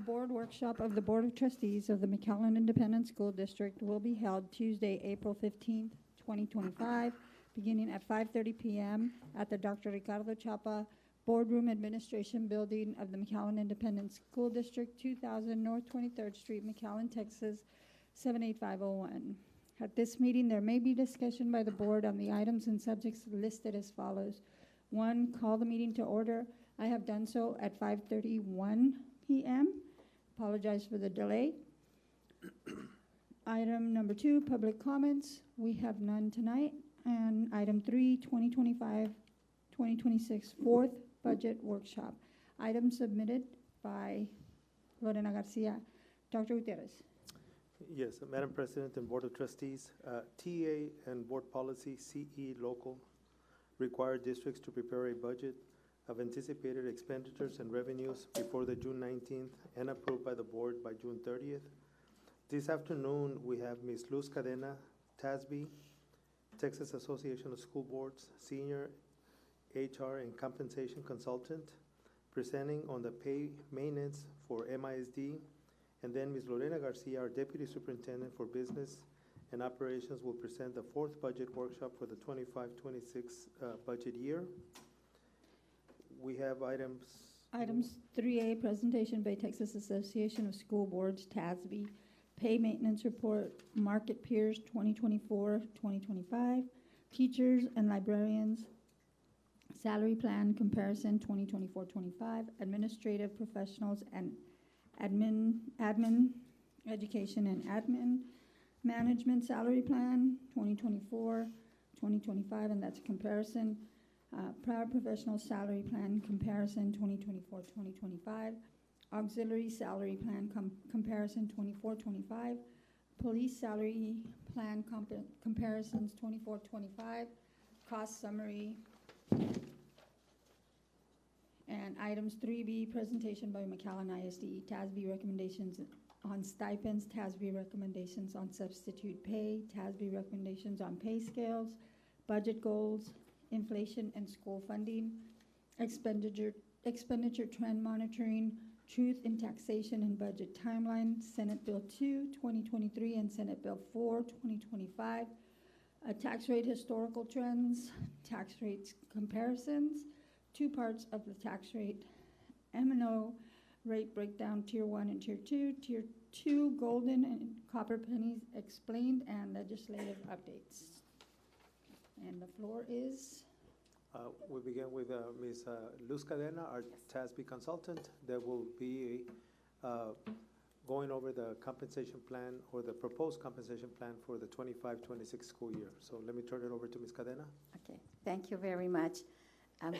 board workshop of the Board of Trustees of the McAllen Independent School District will be held Tuesday, April 15th, 2025, beginning at 5:30 p.m. at the Dr. Ricardo Chapa Boardroom Administration Building of the McAllen Independent School District, 2000 North 23rd Street, McAllen, Texas, 78501. At this meeting, there may be discussion by the board on the items and subjects listed as follows. 1, call the meeting to order. I have done so at 5:31 p.m. Apologize for the delay. Item number 2, public comments. We have none tonight. And item 3, 2025-2026 fourth budget workshop. Item submitted by Lorena Garcia. Dr. Gutierrez. Yes, Madam President and Board of Trustees, TA and Board Policy CE Local require districts to prepare a budget of anticipated expenditures and revenues before the June 19th and approved by the board by June 30th. This afternoon, we have Ms. Luz Cadena, TASB, Texas Association of School Boards, Senior HR and Compensation Consultant, presenting on the pay maintenance for MISD, and then Ms. Lorena Garcia, our Deputy Superintendent for Business and Operations, will present the fourth budget workshop for the 25-26 budget year. We have items 3A, presentation by Texas Association of School Boards, TASB, pay maintenance report, market peers 2024-2025, teachers and librarians, salary plan comparison 2024-25, administrative professionals and admin, education and admin, management salary plan 2024-2025, and that's a comparison. Paraprofessional salary plan comparison 2024-2025, auxiliary salary plan comparison 24-25, police salary plan comparisons 24-25, cost summary, and items 3B, presentation by McAllen ISD, TASB recommendations on stipends, TASB recommendations on substitute pay, TASB recommendations on pay scales, budget goals, inflation and school funding, expenditure trend monitoring, truth in taxation and budget timeline, Senate Bill 2, 2023, and Senate Bill 4, 2025, tax rate historical trends, tax rates comparisons, 2 parts of the tax rate, M&O rate breakdown, Tier 1 and Tier 2, Tier 2 golden and copper pennies explained, and legislative updates. And the floor is? We begin with Ms. Luz Cadena, our TASB consultant. That will be going over the compensation plan or the proposed compensation plan for the 25-26 school year. So let me turn it over to Ms. Cadena. Okay, thank you very much.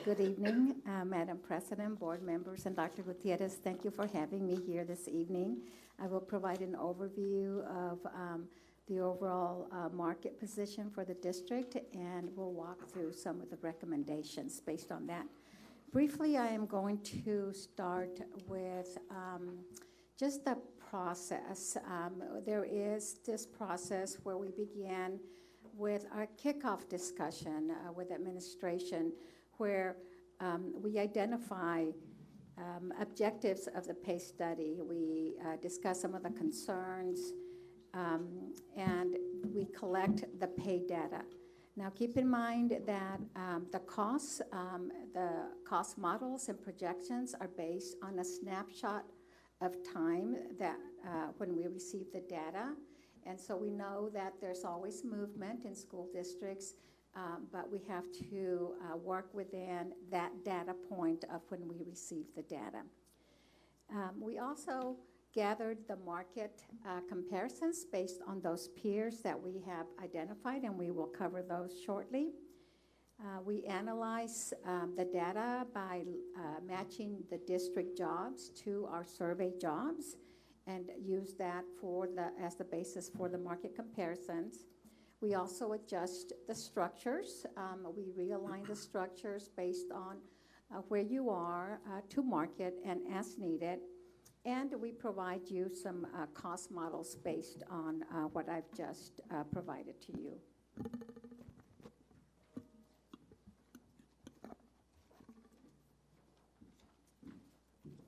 Good evening, Madam President, board members, and Dr. Gutierrez. Thank you for having me here this evening. I will provide an overview of the overall market position for the district, and we'll walk through some of the recommendations based on that. Briefly, I am going to start with just the process. There is this process where we begin with our kickoff discussion with administration, where we identify objectives of the pay study. We discuss some of the concerns, and we collect the pay data. Now, keep in mind that the cost models and projections are based on a snapshot of time that when we receive the data. And so we know that there's always movement in school districts, but we have to work within that data point of when we receive the data. We also gathered the market comparisons based on those peers that we have identified, and we will cover those shortly. We analyze the data by matching the district jobs to our survey jobs and use that as the basis for the market comparisons. We also adjust the structures. We realign the structures based on where you are to market and as needed. And we provide you some cost models based on what I've just provided to you.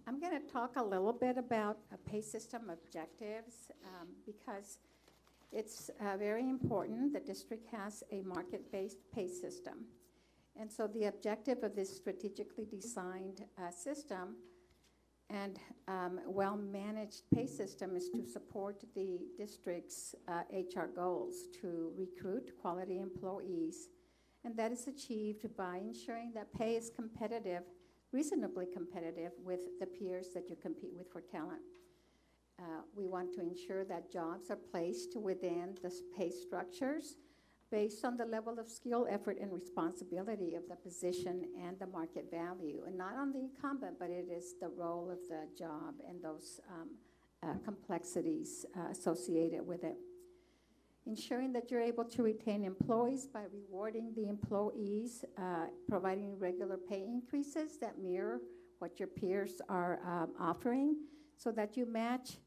I'm going to talk a little bit about pay system objectives because it's very important. The district has a market-based pay system. And so the objective of this strategically designed system and well-managed pay system is to support the district's HR goals to recruit quality employees. And that is achieved by ensuring that pay is competitive, reasonably competitive with the peers that you compete with for talent. We want to ensure that jobs are placed within the pay structures based on the level of skill, effort, and responsibility of the position and the market value, and not on the incumbent, but it is the role of the job and those complexities associated with it. Ensuring that you're able to retain employees by rewarding the employees, providing regular pay increases that mirror what your peers are offering so that you match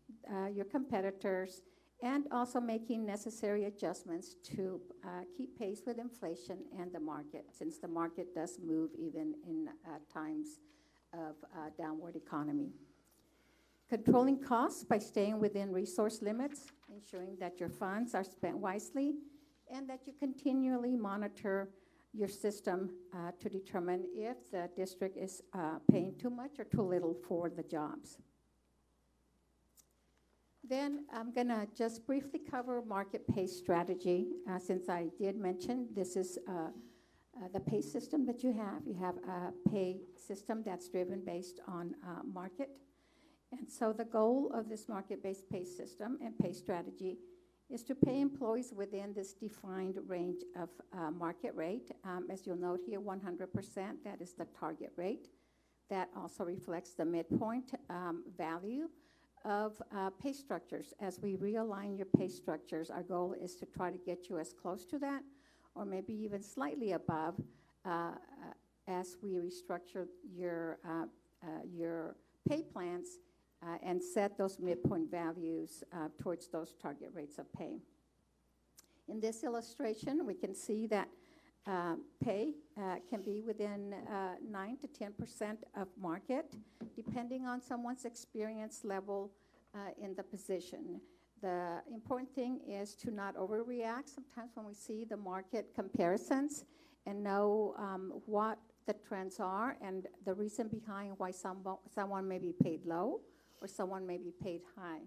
your competitors, and also making necessary adjustments to keep pace with inflation and the market, since the market does move even in times of downward economy. Controlling costs by staying within resource limits, ensuring that your funds are spent wisely, and that you continually monitor your system to determine if the district is paying too much or too little for the jobs. Then I'm going to just briefly cover market pay strategy. Since I did mention this is the pay system that you have. You have a pay system that's driven based on market. And so the goal of this market-based pay system and pay strategy is to pay employees within this defined range of market rate. As you'll note here, 100%, that is the target rate. That also reflects the midpoint value of pay structures. As we realign your pay structures, our goal is to try to get you as close to that, or maybe even slightly above, as we restructure your pay plans and set those midpoint values towards those target rates of pay. In this illustration, we can see that pay can be within 9 to 10% of market, depending on someone's experience level in the position. The important thing is to not overreact sometimes when we see the market comparisons and know what the trends are and the reason behind why someone may be paid low or someone may be paid high.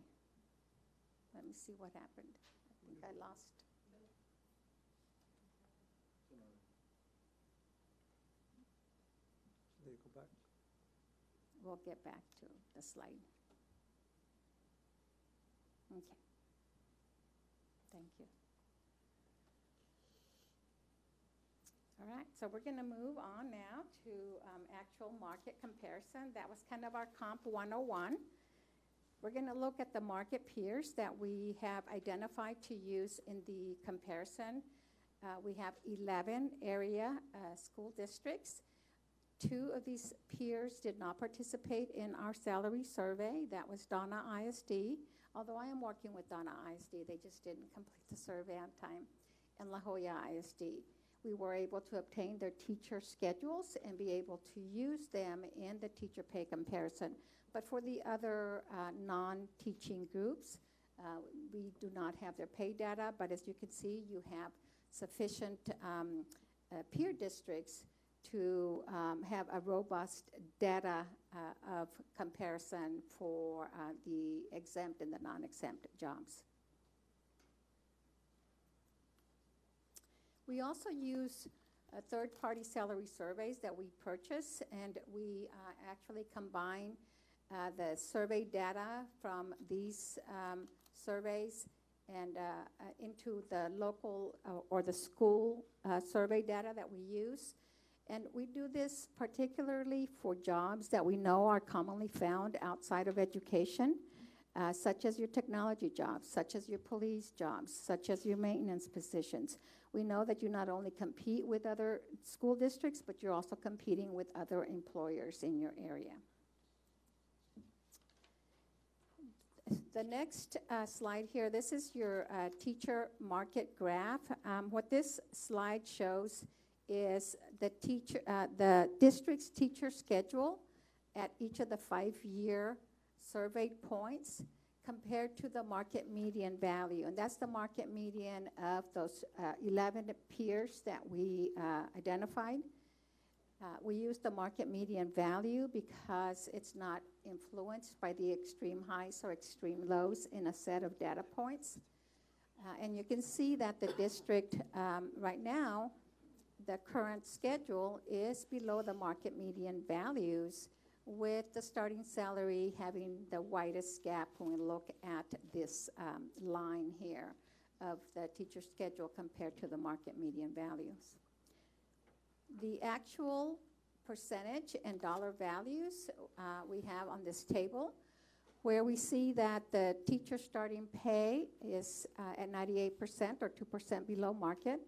Let me see what happened. I think I lost. Go back. We'll get back to the slide. Okay. Thank you. All right, so we're going to move on now to actual market comparison. That was kind of our Comp 101. We're going to look at the market peers that we have identified to use in the comparison. We have 11 area school districts. 2 of these peers did not participate in our salary survey. That was Donna ISD, although I am working with Donna ISD. They just didn't complete the survey on time. And La Jolla ISD. We were able to obtain their teacher schedules and be able to use them in the teacher pay comparison. But for the other non-teaching groups, we do not have their pay data. But as you can see, you have sufficient peer districts to have a robust data of comparison for the exempt and the non-exempt jobs. We also use third-party salary surveys that we purchase, and we actually combine the survey data from these surveys and into the local or the school survey data that we use. And we do this particularly for jobs that we know are commonly found outside of education, such as your technology jobs, such as your police jobs, such as your maintenance positions. We know that you not only compete with other school districts, but you're also competing with other employers in your area. The next slide here, this is your teacher market graph. What this slide shows is the district's teacher schedule at each of the 5-year surveyed points compared to the market median value. And that's the market median of those 11 peers that we identified. We use the market median value because it's not influenced by the extreme highs or extreme lows in a set of data points. And you can see that the district right now, the current schedule is below the market median values, with the starting salary having the widest gap when we look at this line here of the teacher schedule compared to the market median values. The actual percentage and dollar values we have on this table, where we see that the teacher starting pay is at 98% or 2% below market.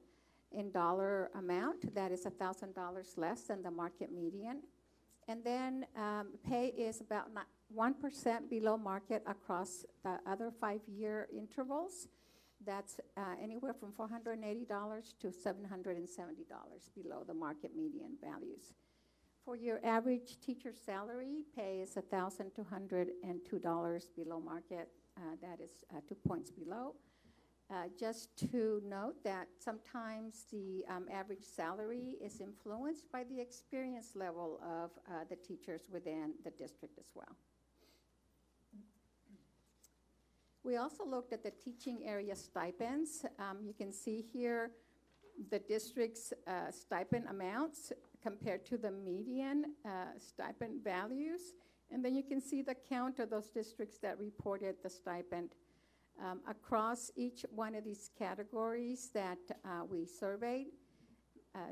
In dollar amount, that is $1,000 less than the market median. And then pay is about 1% below market across the other 5-year intervals. That's anywhere from $480 to $770 below the market median values. For your average teacher salary, pay is $1,202 below market. That is 2 points below. Just to note that sometimes the average salary is influenced by the experience level of the teachers within the district as well. We also looked at the teaching area stipends. You can see here the district's stipend amounts compared to the median stipend values. And then you can see the count of those districts that reported the stipend. Across each one of these categories that we surveyed,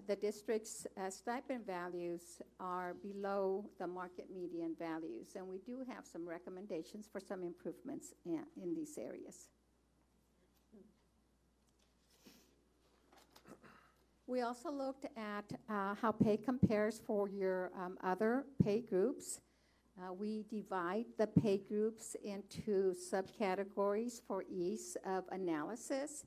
the district's stipend values are below the market median values, and we do have some recommendations for some improvements in these areas. We also looked at how pay compares for your other pay groups. We divide the pay groups into subcategories for ease of analysis.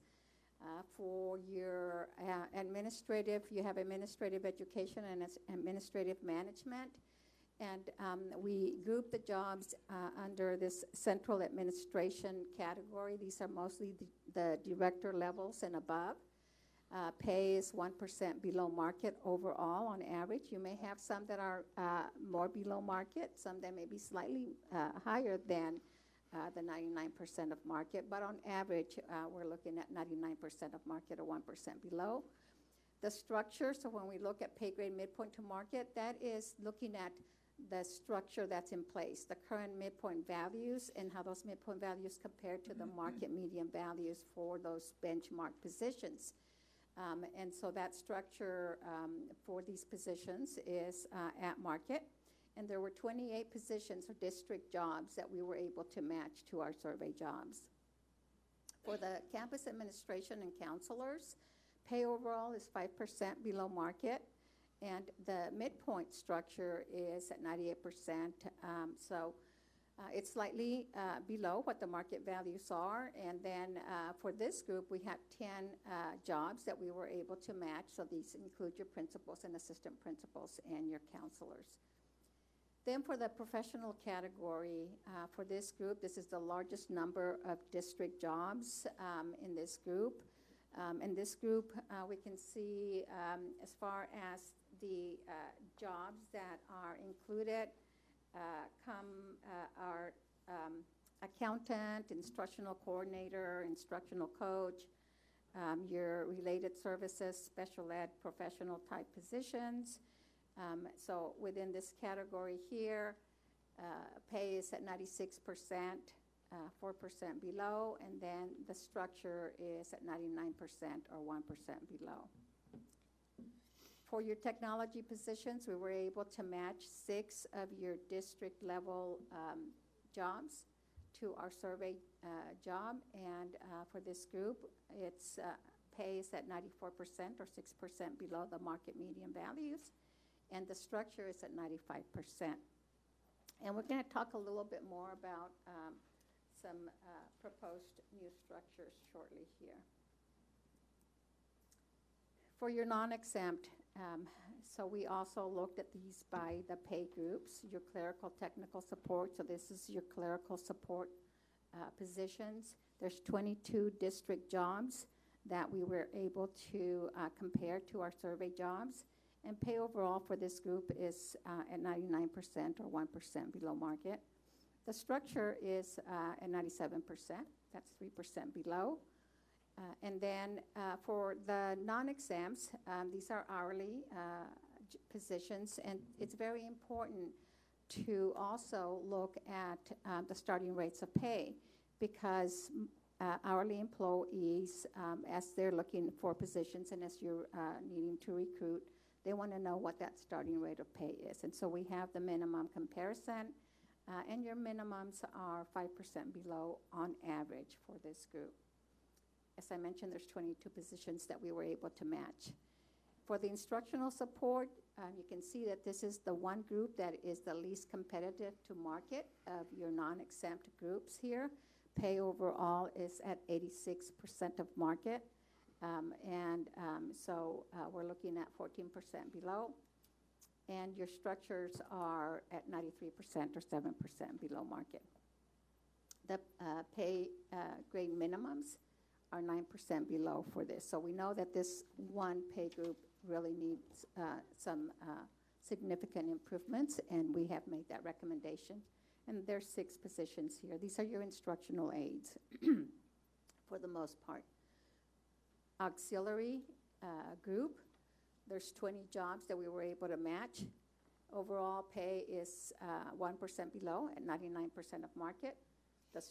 For your administrative, you have administrative education and administrative management. And we group the jobs under this central administration category. These are mostly the director levels and above. Pay is 1% below market overall on average. You may have some that are more below market, some that may be slightly higher than the 99% of market, but on average, we're looking at 99% of market or 1% below. The structure, so when we look at pay grade midpoint to market, that is looking at the structure that's in place, the current midpoint values and how those midpoint values compare to the market median values for those benchmark positions. And so that structure for these positions is at market. And there were 28 positions or district jobs that we were able to match to our survey jobs. For the campus administration and counselors, pay overall is 5% below market. And the midpoint structure is at 98%. It's slightly below what the market values are. And then for this group, we have 10 jobs that we were able to match. So these include your principals and assistant principals and your counselors. Then for the professional category, for this group, this is the largest number of district jobs in this group. In this group, we can see as far as the jobs that are included, our accountant, instructional coordinator, instructional coach, your related services, special ed, professional type positions. So within this category here, pay is at 96%, 4% below, and then the structure is at 99% or 1% below. For your technology positions, we were able to match 6 of your district level jobs to our survey job. And for this group, its pay is at 94% or 6% below the market median values. And the structure is at 95%. And we're going to talk a little bit more about some proposed new structures shortly here. For your non-exempt So we also looked at these by the pay groups, your clerical technical support. So this is your clerical support positions. There's 22 district jobs that we were able to compare to our survey jobs. And pay overall for this group is at 99% or 1% below market. The structure is at 97%. That's 3% below. And then for the non-exempts, these are hourly positions, and it's very important to also look at the starting rates of pay, because hourly employees, as they're looking for positions and as you're needing to recruit, they want to know what that starting rate of pay is. And so we have the minimum comparison, and your minimums are 5% below on average for this group. As I mentioned, there's 22 positions that we were able to match. For the instructional support, you can see that this is the one group that is the least competitive to market of your non-exempt groups here. Pay overall is at 86% of market. So we're looking at 14% below. And your structures are at 93% or 7% below market. The pay grade minimums are 9% below for this. So we know that this one pay group really needs some significant improvements, and we have made that recommendation. And there's 6 positions here. These are your instructional aides for the most part. Auxiliary group, there's 20 jobs that we were able to match. Overall pay is 1% below at 99% of market. The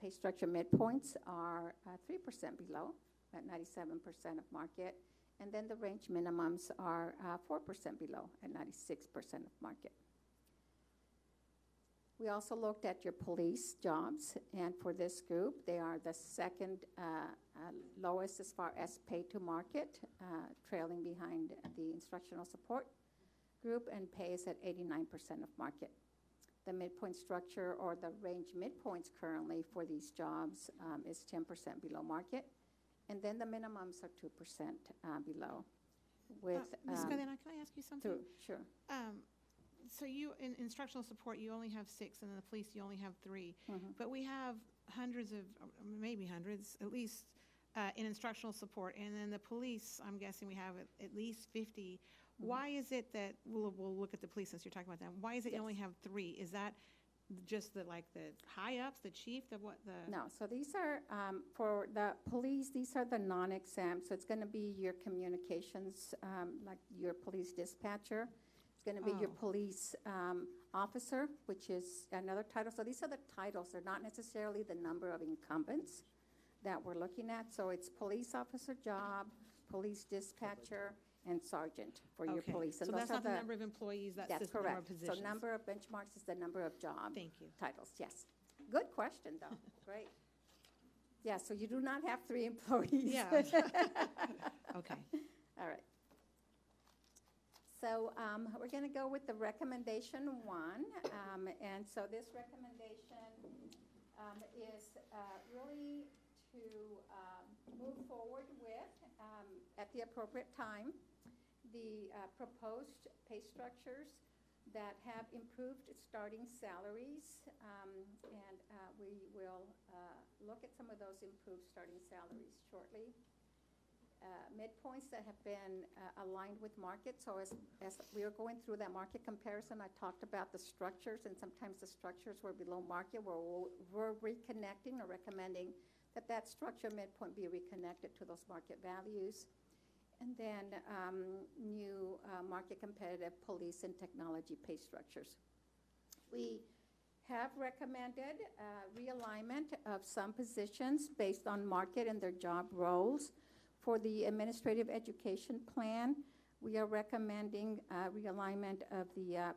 pay structure midpoints are 3% below at 97% of market. And then the range minimums are 4% below at 96% of market. We also looked at your police jobs, and for this group, they are the second lowest as far as pay to market, trailing behind the instructional support group, and pay is at 89% of market. The midpoint structure, or the range midpoints currently for these jobs, is 10% below market, and then the minimums are 2% below. With Ms. Cadena, can I ask you something? Sure. So you, in instructional support, you only have 6, and in the police, you only have 3. Mm-hmm. But we have hundreds of, maybe hundreds, at least, in instructional support. And then the police, I'm guessing we have at least 50. Mm-hmm. Why is it that, we'll look at the police since you're talking about that. Why is it you only have 3? Is that just the high-ups, the chief, the what? No, so these are, for the police, these are the non-exempt. So it's going to be your communications, like your police dispatcher. Going to be your police officer, which is another title. So these are the titles. They're not necessarily the number of incumbents that we're looking at. So it's police officer job, police dispatcher, and sergeant for your police. And so that's not the number of employees, that's just the number of positions. So number of benchmarks is the number of job titles, yes. Good question, though. Great. Yeah, so you do not have 3 employees. Yeah. Okay. All right. So we're going to go with the recommendation 1. And so this recommendation is really to move forward with, at the appropriate time, the proposed pay structures that have improved starting salaries. And we will look at some of those improved starting salaries shortly. Midpoints that have been aligned with market. So as we were going through that market comparison, I talked about the structures, and sometimes the structures were below market. We're reconnecting or recommending that structure midpoint be reconnected to those market values. And then new market competitive police and technology pay structures. We have recommended realignment of some positions based on market and their job roles. For the administrative education plan, we are recommending realignment of the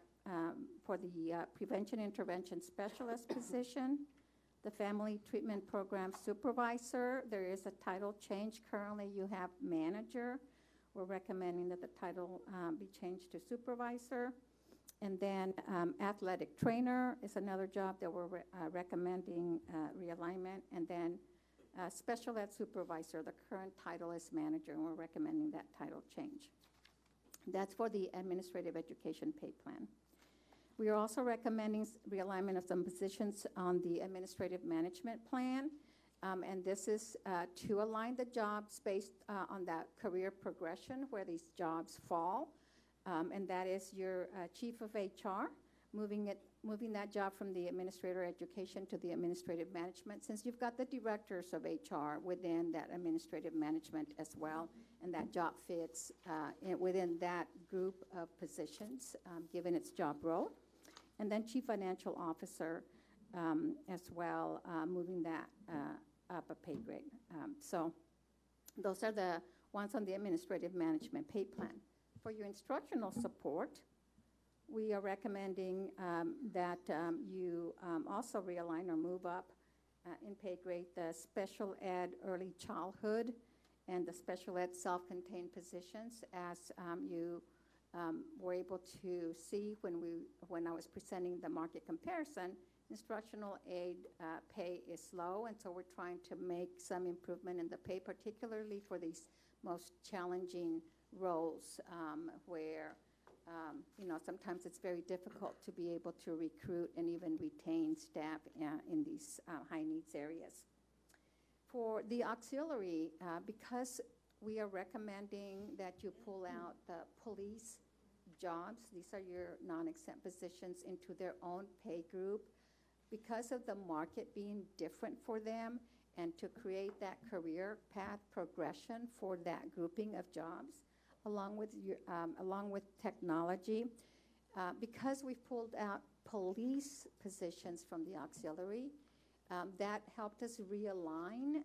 for the prevention intervention specialist position. The family treatment program supervisor, there is a title change. Currently, you have manager. We're recommending that the title be changed to supervisor. And then athletic trainer is another job that we're recommending realignment. And then special ed supervisor, the current title is manager, and we're recommending that title change. That's for the administrative education pay plan. We are also recommending realignment of some positions on the administrative management plan. And this is to align the jobs based on that career progression where these jobs fall. And that is your chief of HR, moving that job from the administrator education to the administrative management, since you've got the directors of HR within that administrative management as well, and that job fits within that group of positions, given its job role. And then chief financial officer as well, moving that up a pay grade. So those are the ones on the administrative management pay plan. For your instructional support, we are recommending that you also realign or move up in pay grade the special ed early childhood and the special ed self-contained positions, as you were able to see when I was presenting the market comparison. Instructional aid pay is low, and so we're trying to make some improvement in the pay, particularly for these most challenging roles where sometimes it's very difficult to be able to recruit and even retain staff in these high needs areas. For the auxiliary, because we are recommending that you pull out the police jobs, these are your non-exempt positions, into their own pay group, because of the market being different for them, and to create that career path progression for that grouping of jobs, along with technology. Because we've pulled out police positions from the auxiliary, that helped us realign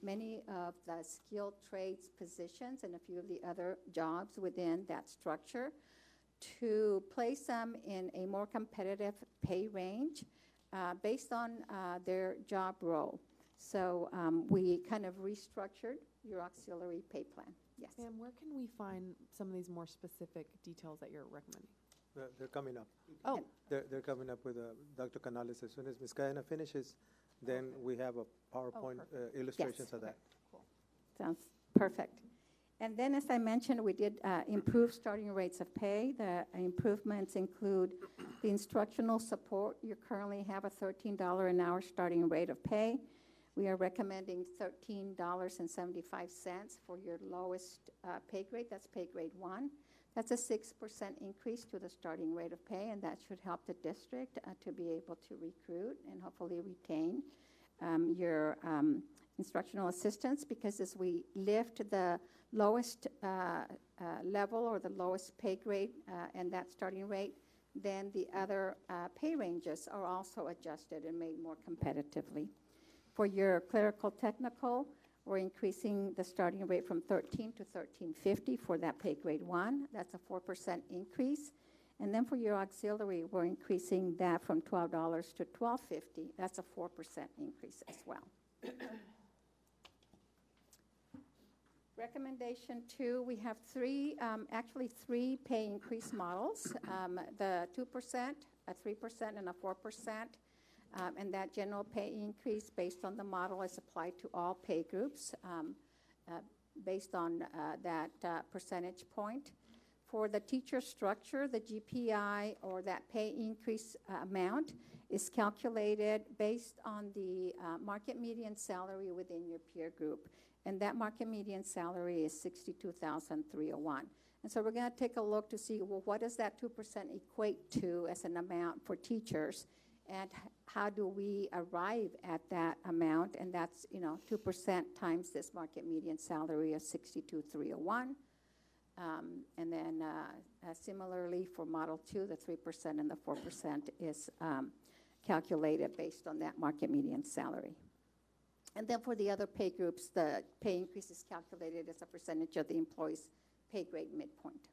many of the skilled trades positions and a few of the other jobs within that structure to place them in a more competitive pay range based on their job role. So we kind of restructured your auxiliary pay plan. Yes. And where can we find some of these more specific details that you're recommending? They're coming up. Oh, They're coming up with Dr. Canales. As soon as Ms. Cadena finishes, then we have a PowerPoint illustrations Yes. of that. cool. Sounds perfect. And then, as I mentioned, we did improve starting rates of pay. The improvements include the instructional support. You currently have a $13 an hour starting rate of pay. We are recommending $13.75 for your lowest pay grade. That's pay grade 1. That's a 6% increase to the starting rate of pay, and that should help the district to be able to recruit and hopefully retain your instructional assistants, because as we lift the lowest level or the lowest pay grade and that starting rate, then the other pay ranges are also adjusted and made more competitively. For your clerical technical, we're increasing the starting rate from $13 to $13.50 for that pay grade 1. That's a 4% increase. And then for your auxiliary, we're increasing that from $12 to $12.50. That's a 4% increase as well. Recommendation 2, we have actually three pay increase models, the 2%, a 3%, and a 4%. And that general pay increase based on the model is applied to all pay groups based on that percentage point. For the teacher structure, the GPI, or that pay increase amount, is calculated based on the market median salary within your peer group. And that market median salary is $62,301. And so we're going to take a look to see, well, what does that 2% equate to as an amount for teachers? And how do we arrive at that amount? And that's, 2% times this market median salary of $62,301. And then similarly for Model 2, the 3% and the 4% is calculated based on that market median salary. And then for the other pay groups, the pay increase is calculated as a percentage of the employee's pay grade midpoint.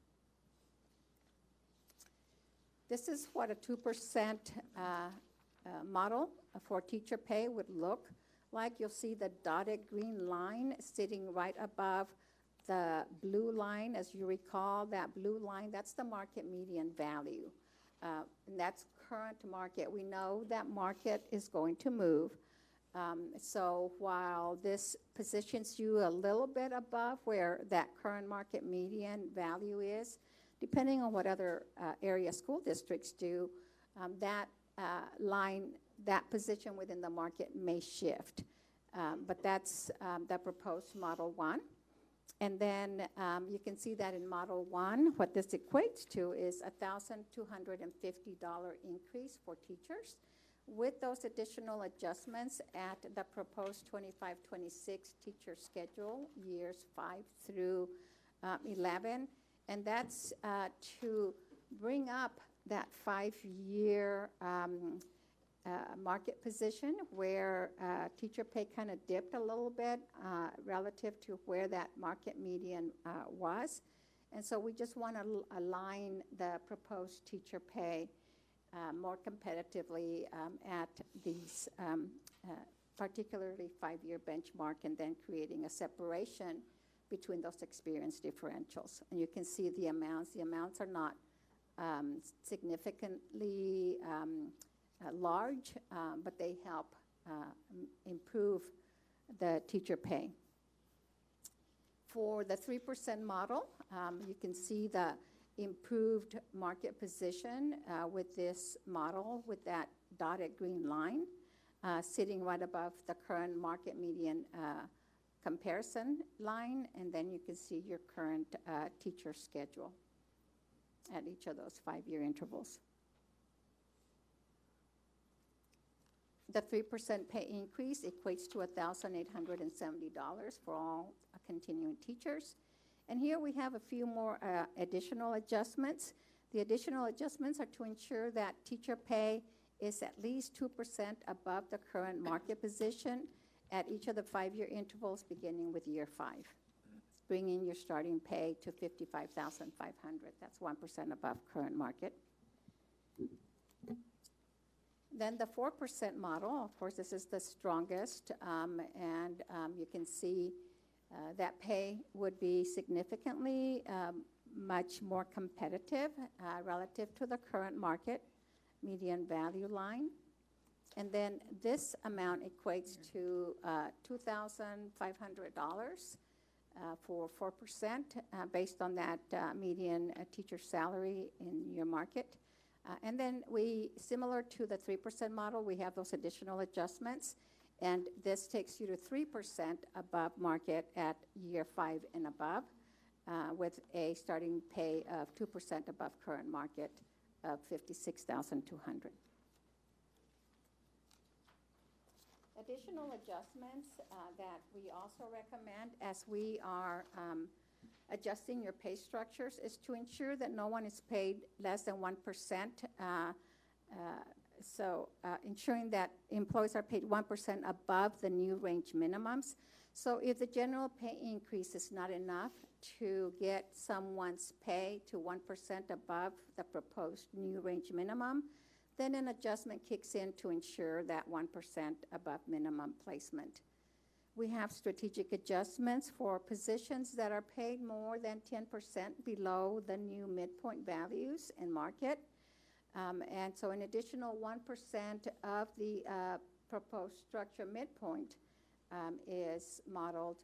This is what a 2% model for teacher pay would look like. You'll see the dotted green line sitting right above the blue line. As you recall, that blue line, that's the market median value. And that's current market. We know that market is going to move. So while this positions you a little bit above where that current market median value is, depending on what other area school districts do, that that position within the market may shift. But that's the proposed Model 1. And then you can see that in Model 1, what this equates to is a $1,250 increase for teachers, with those additional adjustments at the proposed 25-26 teacher schedule, years 5 through 11. And that's to bring up that 5-year market position where teacher pay kind of dipped a little bit relative to where that market median was. And so we just want to align the proposed teacher pay more competitively at these particularly 5-year benchmark, and then creating a separation between those experience differentials. And you can see the amounts. The amounts are not significantly large, but they help improve the teacher pay. For the 3% model, you can see the improved market position with this model, with that dotted green line sitting right above the current market median comparison line, and then you can see your current teacher schedule at each of those 5-year intervals. The 3% pay increase equates to $1,870 for all continuing teachers. And here we have a few more additional adjustments. The additional adjustments are to ensure that teacher pay is at least 2% above the current market position at each of the 5-year intervals beginning with year 5, bringing your starting pay to $55,500. That's 1% above current market. Then the 4% model, of course, this is the strongest, and you can see that pay would be significantly much more competitive relative to the current market median value line. And then this amount equates to $2,500 for 4% based on that median teacher salary in your market. And then similar to the 3% model, we have those additional adjustments. And this takes you to 3% above market at year 5 and above, with a starting pay of 2% above current market of $56,200. Additional adjustments that we also recommend as we are adjusting your pay structures is to ensure that no one is paid less than 1%. So ensuring that employees are paid 1% above the new range minimums. So if the general pay increase is not enough to get someone's pay to 1% above the proposed new range minimum, then an adjustment kicks in to ensure that 1% above minimum placement. We have strategic adjustments for positions that are paid more than 10% below the new midpoint values in market. And so an additional 1% of the proposed structure midpoint is modeled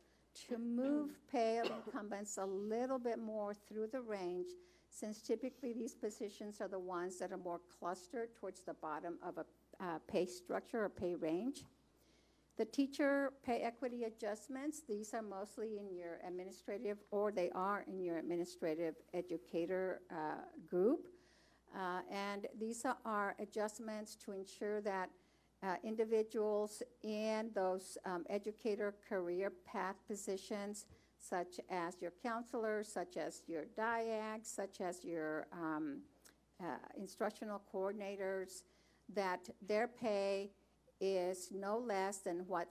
to move pay of incumbents a little bit more through the range, since typically these positions are the ones that are more clustered towards the bottom of a pay structure or pay range. The teacher pay equity adjustments, these are mostly in your administrative, or they are in your administrative educator group. And these are adjustments to ensure that individuals in those educator career path positions, such as your counselors, such as your DIAGs, such as your instructional coordinators, that their pay is no less than what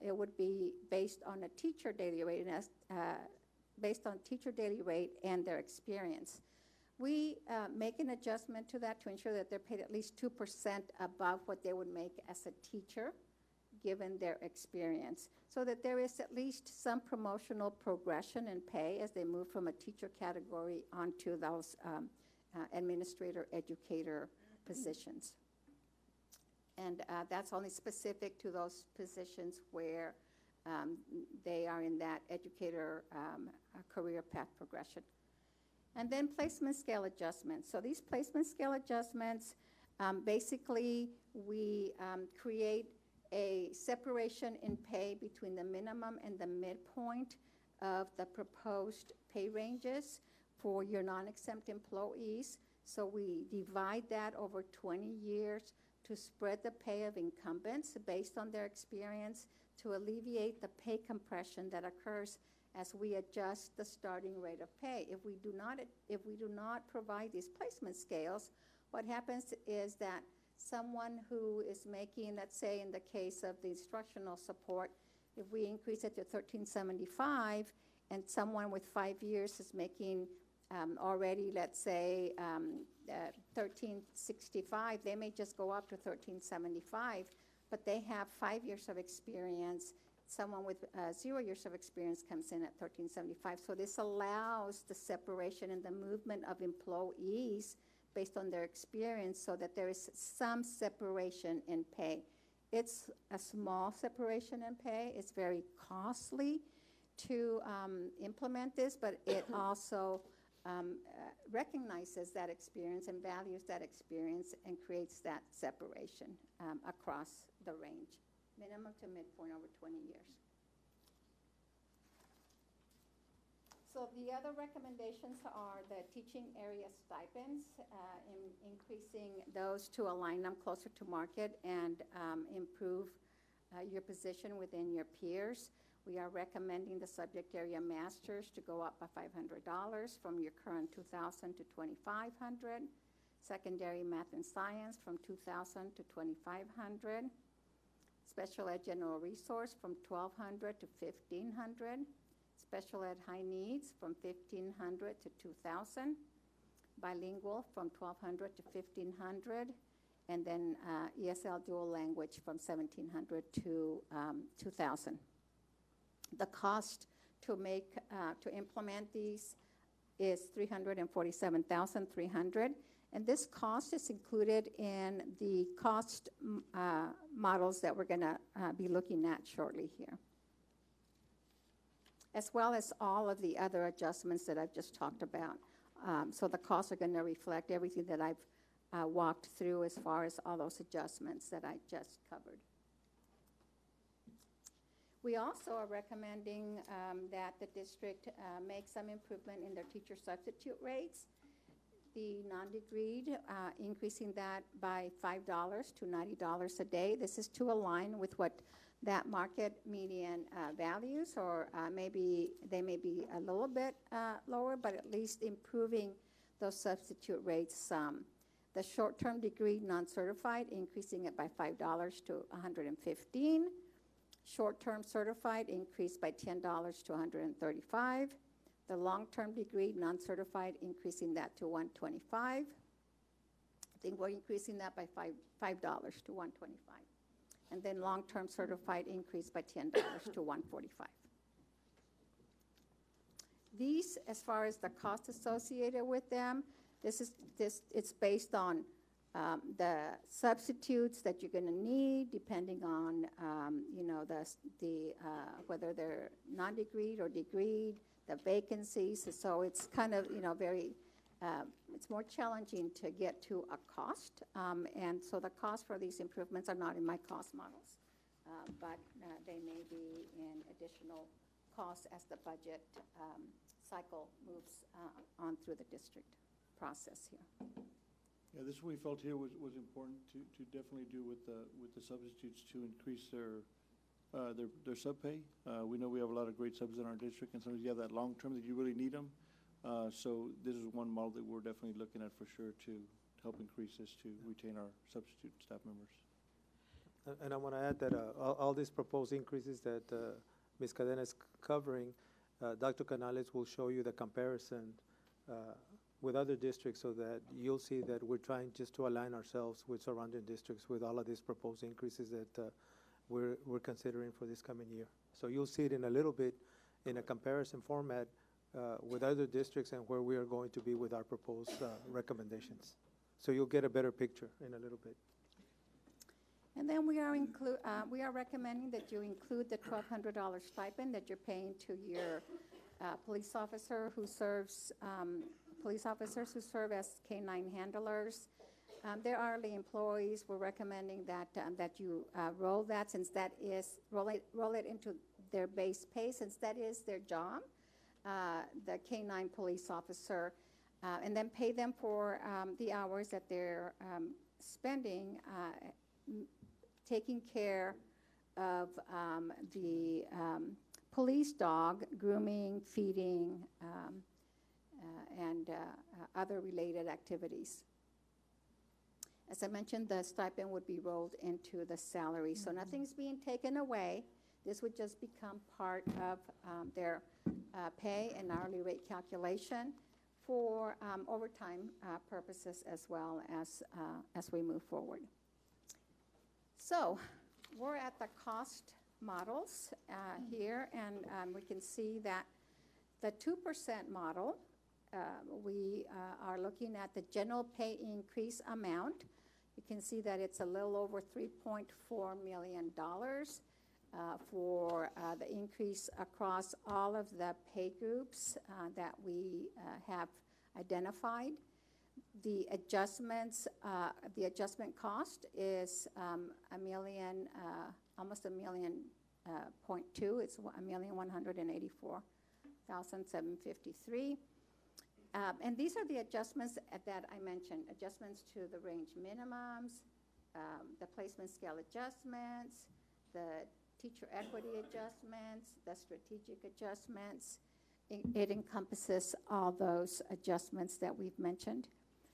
it would be based on a teacher daily rate, based on teacher daily rate and their experience. We make an adjustment to that to ensure that they're paid at least 2% above what they would make as a teacher, given their experience, so that there is at least some promotional progression in pay as they move from a teacher category onto those administrator educator positions. And that's only specific to those positions where they are in that educator career path progression. And then placement scale adjustments. So these placement scale adjustments, basically we create a separation in pay between the minimum and the midpoint of the proposed pay ranges for your non-exempt employees. So we divide that over 20 years to spread the pay of incumbents based on their experience to alleviate the pay compression that occurs as we adjust the starting rate of pay. If we do not provide these placement scales, what happens is that someone who is making, let's say in the case of the instructional support, if we increase it to $13.75 and someone with 5 years is making already, let's say, $13.65, they may just go up to $13.75, but they have 5 years of experience. Someone with 0 years of experience comes in at $13.75. So this allows the separation and the movement of employees based on their experience so that there is some separation in pay. It's a small separation in pay. It's very costly to implement this, but it also recognizes that experience and values that experience and creates that separation across the range, minimum to midpoint over 20 years. So the other recommendations are the teaching area stipends, increasing those to align them closer to market and improve your position within your peers. We are recommending the subject area masters to go up by $500 from your current $2,000 to $2,500. Secondary math and science from $2,000 to $2,500. Special ed general resource from $1,200 to $1,500. Special ed high needs from $1,500 to $2,000. Bilingual from $1,200 to $1,500. And then ESL dual language from $1,700 to $2,000. The cost to implement these is $347,300, and this cost is included in the cost models that we're going to be looking at shortly here, as well as all of the other adjustments that I've just talked about. So the costs are going to reflect everything that I've walked through as far as all those adjustments that I just covered. We also are recommending that the district make some improvement in their teacher substitute rates. The non-degreed, increasing that by $5 to $90 a day. This is to align with what that market median values, or maybe they may be a little bit lower, but at least improving those substitute rates some. The short-term degree non-certified, increasing it by $5 to $115. Short-term certified increased by $10 to $135. The long-term degree non-certified, increasing that to $125. I think we're increasing that by $5 to $125. And then long-term certified increased by $10 to $145. These, as far as the cost associated with them, it's based on the substitutes that you're going to need, depending on whether they're non-degreed or degreed, the vacancies. So it's kind of very it's more challenging to get to a cost, and so the cost for these improvements are not in my cost models, but they may be in additional costs as the budget cycle moves on through the district process here. Yeah, this we felt here was important to definitely do with the substitutes to increase their sub pay. We know we have a lot of great subs in our district, and sometimes you have that long term that you really need them. So this is one model that we're definitely looking at for sure to help increase this to retain our substitute staff members. And I want to add that all these proposed increases that Ms. Cadena is covering, Dr. Canales will show you the comparison with other districts so that you'll see that we're trying just to align ourselves with surrounding districts with all of these proposed increases that we're considering for this coming year. So you'll see it in a little bit in a comparison format with other districts and where we are going to be with our proposed recommendations. So you'll get a better picture in a little bit. And then we are recommending that you include the $1,200 stipend that you're paying to your police officers who serve as K-9 handlers. They're hourly employees. We're recommending that you roll that, since that is, roll it into their base pay, since that is their job, the K-9 police officer, and then pay them for the hours that they're spending taking care of the police dog, grooming, feeding, and other related activities. As I mentioned, the stipend would be rolled into the salary, so nothing's being taken away. This would just become part of their pay and hourly rate calculation for overtime purposes as well as we move forward. So we're at the cost models here, and we can see that the 2% model, we are looking at the general pay increase amount. You can see that it's a little over $3.4 million for the increase across all of the pay groups that we have identified. The adjustments, the adjustment cost is almost $1.2 million. It's $1,184,753. And these are the adjustments that I mentioned: adjustments to the range minimums, the placement scale adjustments, the teacher equity adjustments, the strategic adjustments. It encompasses all those adjustments that we've mentioned.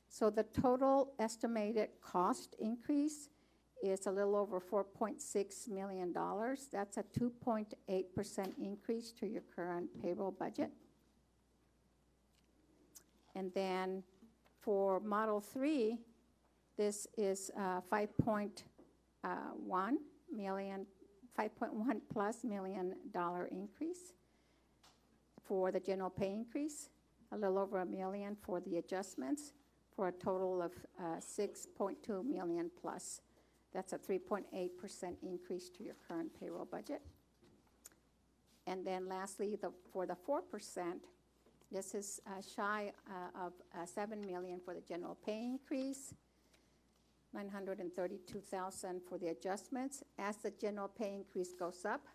So the total estimated cost increase is a little over $4.6 million. That's a 2.8% increase to your current payroll budget. And then for Model 3, this is $5.1 plus million increase for the general pay increase, a little over $1 million for the adjustments, for a total of $6.2 million plus. That's a 3.8% increase to your current payroll budget. And then lastly, for the 4%, this is shy of $7 million for the general pay increase, $932,000 for the adjustments. As the general pay increase goes up,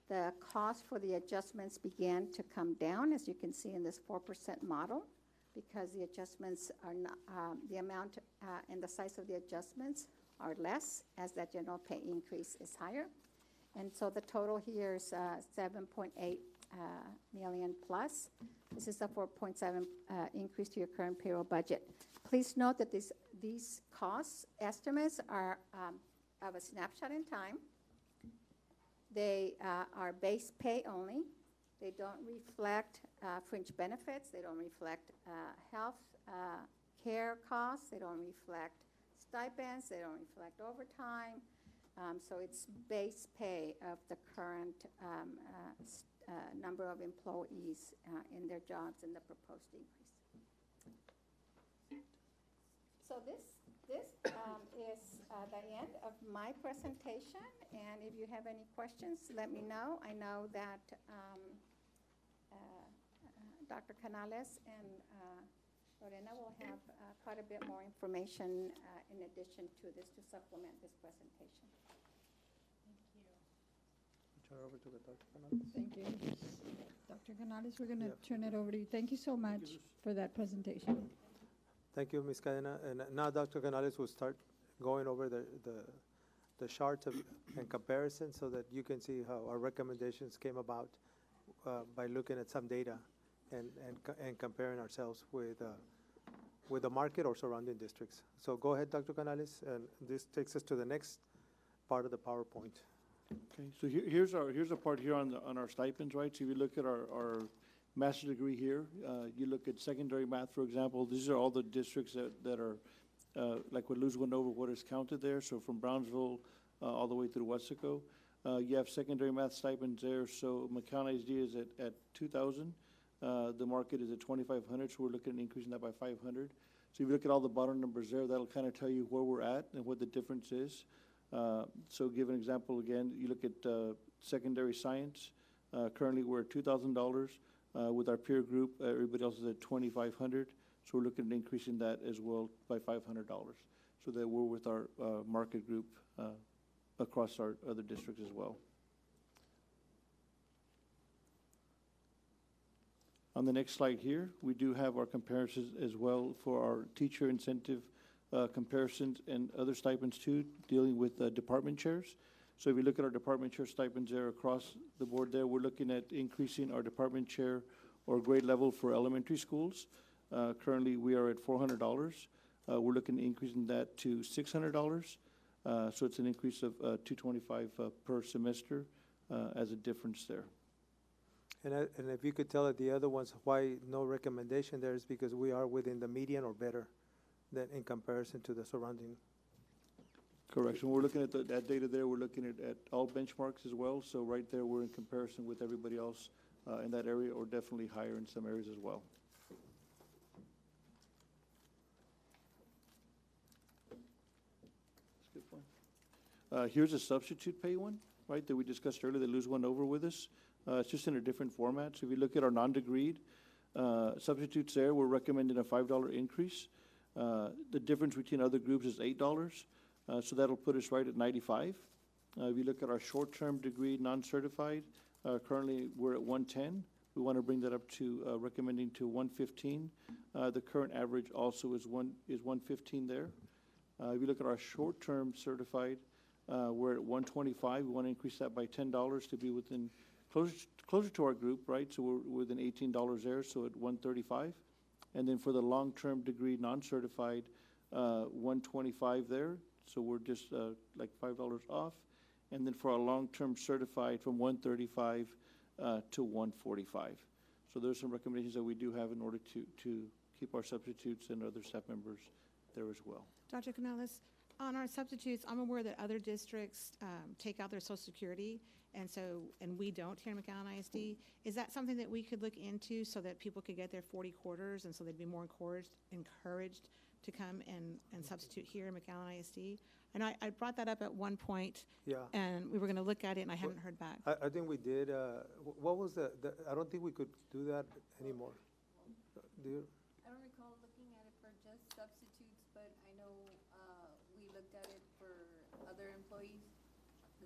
the cost for the adjustments began to come down, as you can see in this 4% model, because the adjustments are not, the amount and the size of the adjustments are less as that general pay increase is higher. And so the total here is 7.8 million plus. This is a 4.7 increase to your current payroll budget. Please note that these cost estimates are of a snapshot in time. They are base pay only. They don't reflect fringe benefits. They don't reflect health care costs. They don't reflect stipends. They don't reflect overtime. So it's base pay of the current number of employees in their jobs and the proposed increase. So this is the end of my presentation, and if you have any questions, let me know. I know that Dr. Canales and Lorena will have quite a bit more information in addition to this to supplement this presentation. Turn over to the Dr. Canales. Thank you. Dr. Canales, we're going to Yeah. turn it over to you. Thank you so much for that presentation. Thank you, Ms. Cadena. And now Dr. Canales will start going over the charts and comparison so that you can see how our recommendations came about by looking at some data and comparing ourselves with the market or surrounding districts. So go ahead, Dr. Canales, and this takes us to the next part of the PowerPoint. Okay, so here's a part here on our stipends, right? So if you look at our master's degree here, you look at secondary math, for example. These are all the districts that are, like what Luz went over, what is counted there. So from Brownsville all the way through Wesco. You have secondary math stipends there. So McAllen ISD is at 2,000. The market is at 2,500, so we're looking at increasing that by 500. So if you look at all the bottom numbers there, that'll kind of tell you where we're at and what the difference is. So give an example again, you look at secondary science, currently we're at $2,000. With our peer group, everybody else is at $2,500. So we're looking at increasing that as well by $500, so that we're with our market group across our other districts as well. On the next slide here, we do have our comparisons as well for our teacher incentive comparisons and other stipends too, dealing with department chairs. So if you look at our department chair stipends there across the board there, we're looking at increasing our department chair or grade level for elementary schools. Currently, we are at $400. We're looking at increasing that to $600. So it's an increase of $225 per semester as a difference there. And if you could tell it, the other ones, why no recommendation there is because we are within the median or better than in comparison to the surrounding. Correction. We're looking at that data there. We're looking at all benchmarks as well. So right there, we're in comparison with everybody else in that area, or definitely higher in some areas as well. That's a good point. Here's a substitute pay one, right, that we discussed earlier, that Luz went over with us. It's just in a different format. So if you look at our non-degreed substitutes there, we're recommending a $5 increase. The difference between other groups is $8. So that'll put us right at 95. If you look at our short-term degree non-certified, currently we're at 110. We want to bring that up to recommending to 115. The current average also is 115 there. If you look at our short-term certified, we're at 125. We want to increase that by $10 to be within closer to our group, right? So we're within $18 there, so at 135. And then for the long-term degree non-certified, 125 there. So we're just like $5 off. And then for our long-term certified, from 135 to 145. So there's some recommendations that we do have in order to keep our substitutes and other staff members there as well. Dr. Canales, on our substitutes, I'm aware that other districts take out their Social Security, and we don't here in McAllen ISD. Is that something that we could look into so that people could get their 40 quarters and so they'd be more encouraged to come and substitute here in McAllen ISD? And I brought that up at one point, Yeah. and we were going to look at it, and I haven't heard back. I think we did. What was I don't think we could do that anymore. Do you? I don't recall looking at it for just substitutes, but I know we looked at it for other employees.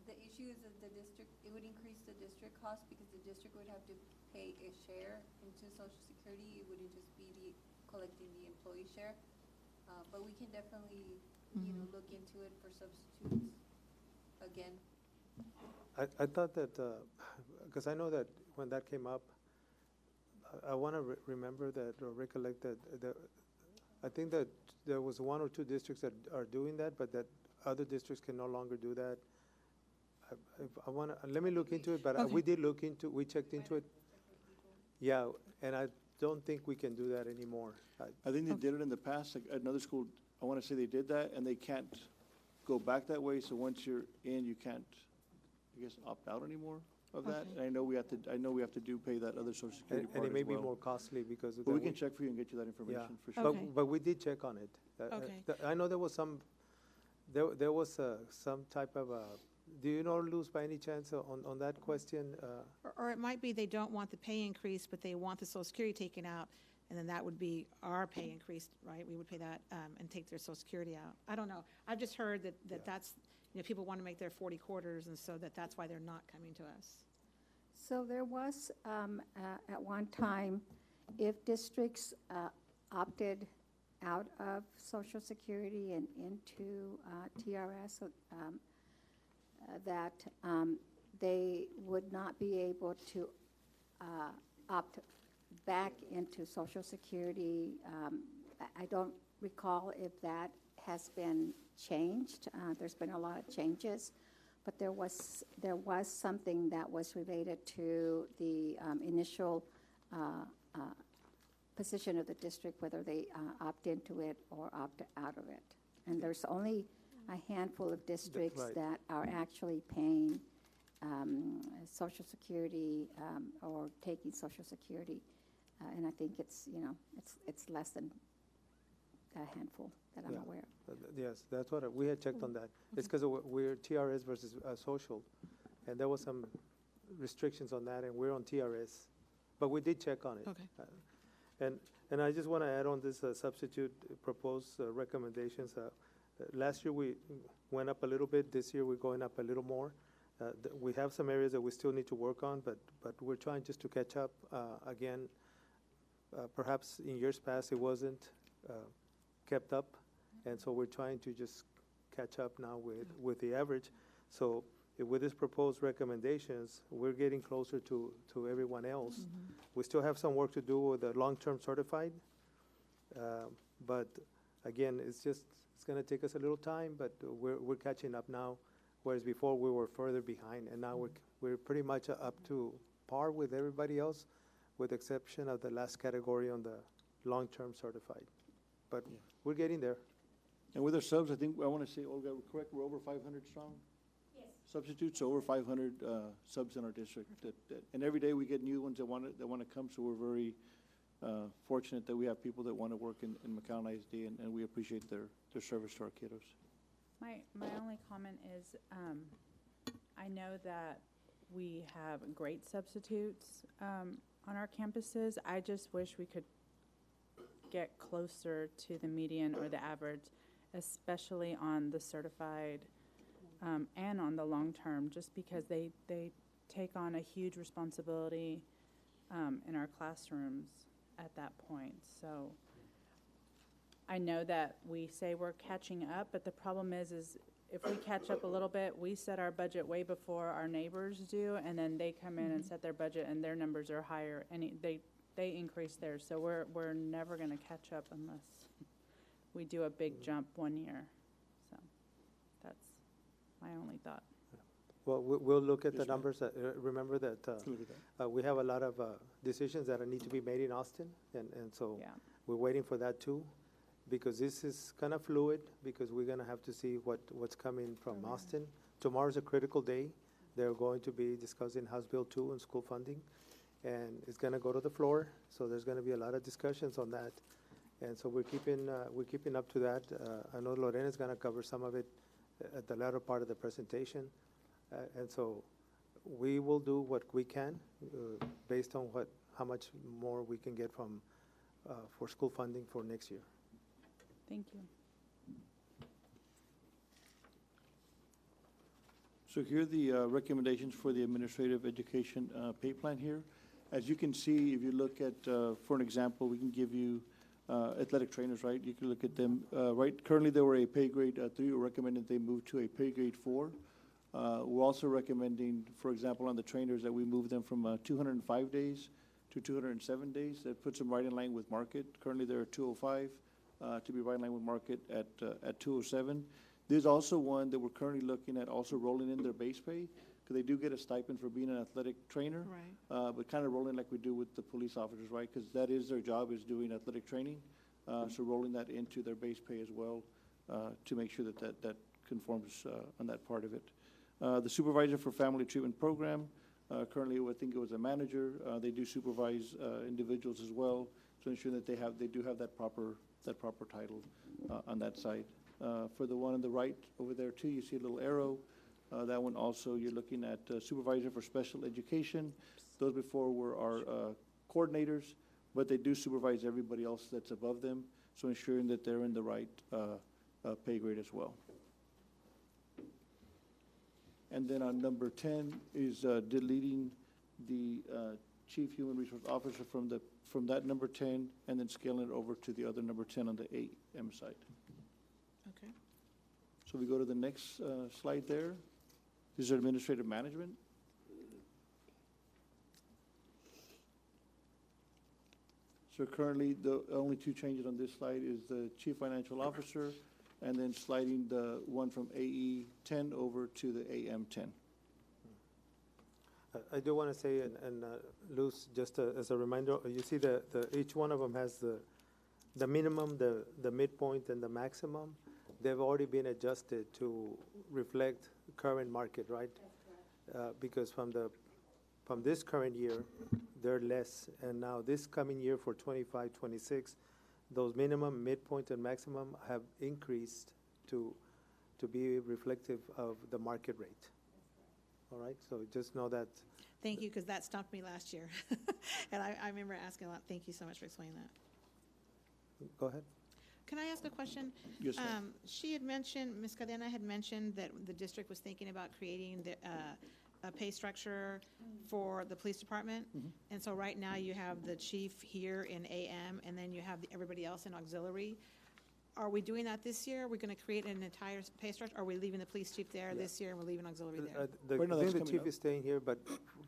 The issue is that the district, it would increase the district cost because the district would have to pay a share into Social Security. It wouldn't just be collecting the employee share. But we can definitely, look into it for substitutes again. I thought that, because I know that when that came up, I want to remember that or recollect that I think that there was one or two districts that are doing that, but that other districts can no longer do that. I want to, let me look into it, but Okay. we checked into it. Yeah, and I don't think we can do that anymore. I think they did it in the past, like another school, I want to say they did that, and they can't go back that way, so once you're in, you can't, I guess, opt out anymore of that. Okay. And I know we have to pay that other Social Security And part it may as be well. more costly because of But we that. can check for you and get you that information for sure. Okay. But we did check on it. Okay. I know there was there was some type of do you know, Luz, by any chance on that question? Or it might be they don't want the pay increase, but they want the Social Security taken out, and then that would be our pay increase, right? We would pay that and take their Social Security out. I don't know. I've just heard that that's, people want to make their 40 quarters, and so that's why they're not coming to us. So there was, at one time, if districts opted out of Social Security and into TRS, that they would not be able to opt back into Social Security. I don't recall if that has been changed. There's been a lot of changes, but there was something that was related to the initial position of the district, whether they opt into it or opt out of it. And there's only a handful of districts right. that are actually paying Social Security or taking Social Security, and I think it's less than that handful that I'm Yeah. aware of. Yes, that's what, we had checked on that. It's because we're TRS versus social, and there was some restrictions on that, and we're on TRS. But we did check on it. Okay. And I just want to add on this substitute proposed recommendations. Last year, we went up a little bit. This year, we're going up a little more. We have some areas that we still need to work on, but we're trying just to catch up. Again, perhaps in years past, it wasn't kept up, and so we're trying to just catch up now with the average. So with these proposed recommendations, we're getting closer to everyone else. We still have some work to do with the long-term certified, but again, it's going to take us a little time, but we're catching up now, whereas before we were further behind, and now we're pretty much up to par with everybody else, with the exception of the last category on the long-term certified. But Yeah. we're getting there. And with our subs, I think, I want to say, Olga, we're correct, we're over 500 strong? Yes. Substitutes, so over 500 subs in our district. And every day we get new ones that want to come, so we're very fortunate that we have people that want to work in McAllen ISD, and we appreciate their service to our kiddos. My only comment is, I know that we have great substitutes on our campuses. I just wish we could get closer to the median or the average, especially on the certified and on the long term, just because they take on a huge responsibility in our classrooms at that point. So I know that we say we're catching up, but the problem is if we catch up a little bit, we set our budget way before our neighbors do, and then they come in and set their budget, and their numbers are higher, and they increase theirs. So we're never going to catch up unless we do a big jump one year. So that's my only thought. Well, we'll look at the Yes, ma'am. numbers. Remember that Look at that. we have a lot of decisions that need to be made in Austin, and so Yeah. we're waiting for that too, because this is kind of fluid, because we're going to have to see what's coming from Austin. Tomorrow's a critical day. They're going to be discussing House Bill 2 and school funding, and it's going to go to the floor, so there's going to be a lot of discussions on that. And so we're keeping up to that. I know Lorena's going to cover some of it at the latter part of the presentation. And so we will do what we can based on how much more we can get from for school funding for next year. Thank you. So here are the recommendations for the administrative education pay plan here. As you can see, if you look at, for an example, we can give you athletic trainers, right? You can look at them. Right, currently they were a pay grade 3. We're recommending they move to a pay grade 4. We're also recommending, for example, on the trainers that we move them from 205 days to 207 days. That puts them right in line with market. Currently they're at 205 to be right in line with market at 207. There's also one that we're currently looking at also rolling in their base pay, because they do get a stipend for being an athletic trainer. Right. But kind of rolling like we do with the police officers, right? Because that is their job, is doing athletic training. So rolling that into their base pay as well to make sure that conforms on that part of it. The supervisor for family treatment program, currently I think it was a manager. They do supervise individuals as well, to ensure that they do have that proper title on that side. For the one on the right over there too, you see a little arrow. That one also, you're looking at supervisor for special education. Those before were our coordinators, but they do supervise everybody else that's above them, so ensuring that they're in the right pay grade as well. And then on number 10 is deleting the chief human resource officer from that number 10, and then scaling it over to the other number 10 on the AM side. Okay. So we go to the next slide there. This is administrative management. So currently, the only two changes on this slide is the chief financial officer, and then sliding the one from AE 10 over to the AM 10. I do want to say, and Luz, just as a reminder, you see each one of them has the minimum, the midpoint, and the maximum. They've already been adjusted to reflect current market, right? Because from this current year, they're less, and now this coming year for 25-26, those minimum, midpoint, and maximum have increased to be reflective of the market rate. All right, so just know that. Thank you, because that stumped me last year. And I remember asking a lot. Thank you so much for explaining that. Go ahead. Can I ask a question? Yes, ma'am. She had mentioned, Ms. Cadena had mentioned that the district was thinking about creating a pay structure for the police department. And so right now you have the chief here in AM, and then you have everybody else in auxiliary. Are we doing that this year? Are we going to create an entire pay structure? Or are we leaving the police chief there this year and we're leaving auxiliary there? I Right now, that's think the coming chief up. is staying here, but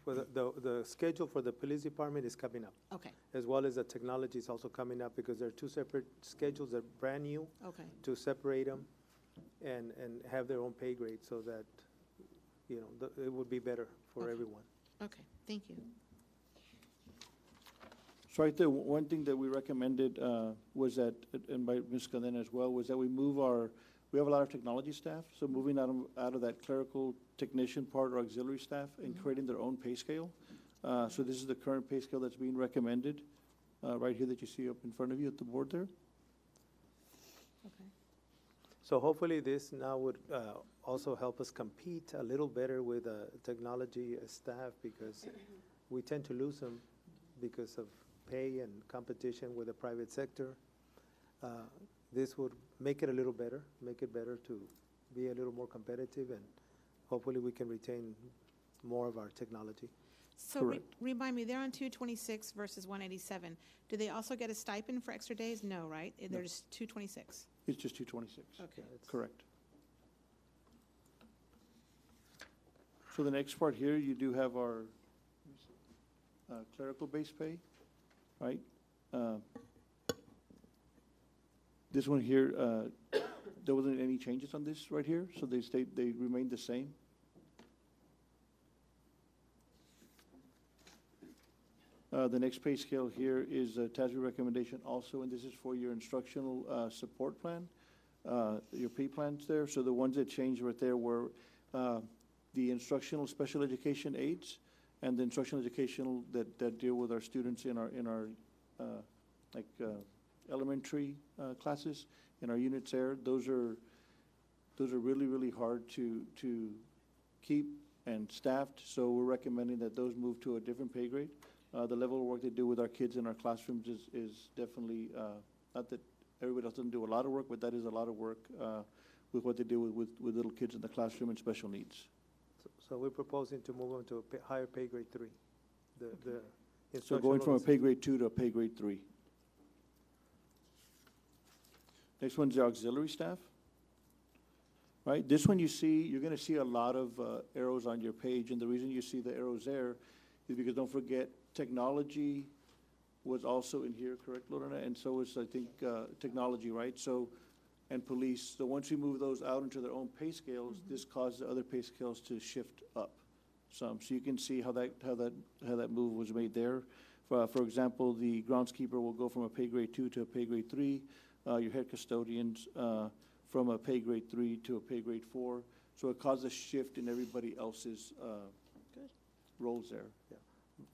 for the schedule for the police department is coming up, Okay, as well as the technology is also coming up, because there are two separate schedules that are brand new, okay. to separate them and have their own pay grade, so that, you know, it would be better for Okay. everyone. Okay, thank you. So right there, one thing that we recommended was that, and by Ms. Cadena as well, was that we have a lot of technology staff, so moving out of that clerical technician part or auxiliary staff and creating their own pay scale. So this is the current pay scale that's being recommended, right here that you see up in front of you at the board there. Okay. So hopefully this now would also help us compete a little better with technology staff, because we tend to lose them because of pay and competition with the private sector. This would make it a little better, make it better to be a little more competitive, and hopefully we can retain more of our technology. So Correct. remind me, they're on 226 versus 187. Do they also get a stipend for extra days? No, right? They're just 226. It's just 226. Okay. Correct. So the next part here, you do have our clerical base pay, right? This one here, there wasn't any changes on this right here, so they remained the same. The next pay scale here is a TASB recommendation also, and this is for your instructional support plan, your pay plans there. So the ones that changed right there were the instructional special education aides and the instructional educational that deal with our students in our elementary classes, in our units there. Those are really, really hard to keep and staffed, so we're recommending that those move to a different pay grade. The level of work they do with our kids in our classrooms is definitely, not that everybody else doesn't do a lot of work, but that is a lot of work with what they do with little kids in the classroom and special needs. So we're proposing to move on to a higher pay grade 3. The So going from a instructional pay grade 2 to a pay grade 3. Next one's the auxiliary staff. Right, this one you're gonna see a lot of arrows on your page, and the reason you see the arrows there is because, don't forget, technology was also in here, correct, Lorena? And so is, I think, technology, right? So, and police. So once we move those out into their own pay scales, this caused the other pay scales to shift up some. So you can see how that move was made there. For example, the groundskeeper will go from a pay grade 2 to a pay grade 3. Your head custodians from a pay grade 3 to a pay grade 4. So it caused a shift in everybody else's roles there. Yeah.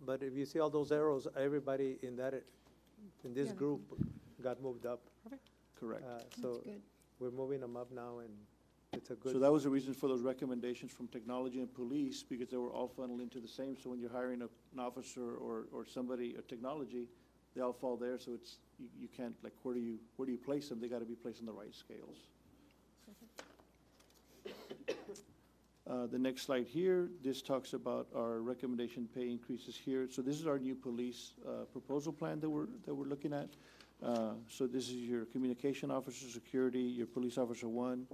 But if you see all those arrows, everybody in this Yeah. group got moved up. Correct. So That's good. we're moving them up now, and it's a good. So that was the reason for those recommendations from technology and police, because they were all funneled into the same. So when you're hiring an officer or somebody, a technology, they all fall there. So it's, you can't, like, where do you place them? They got to be placed on the right scales. The next slide here, this talks about our recommendation pay increases here. So this is our new police proposal plan that we're looking at. So this is your communication officer, security, your police officer 1,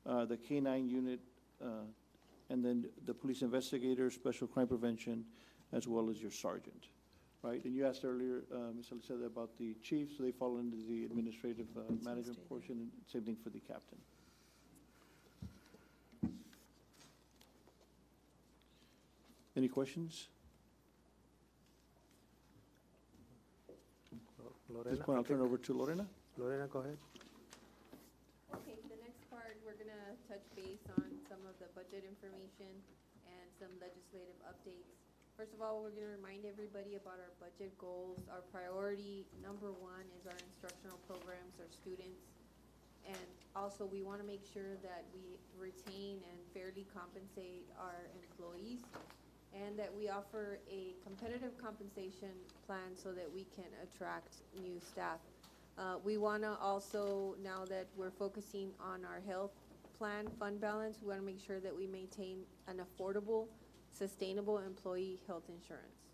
the K-9 unit, and then the police investigator, special crime prevention, as well as your sergeant, right? And you asked earlier, Ms. Aliceta, about the chief, so they fall into the administrative management portion, and same thing for the captain. Any questions? At Lorena, this point, I'll turn it over to Lorena. Lorena, go ahead. Okay, the next part, we're gonna touch base on some of the budget information and some legislative updates. First of all, we're gonna remind everybody about our budget goals. Our priority number one is our instructional programs, our students. And also, we wanna make sure that we retain and fairly compensate our employees, and that we offer a competitive compensation plan so that we can attract new staff. We wanna also, now that we're focusing on our health plan fund balance, we wanna make sure that we maintain an affordable, sustainable employee health insurance.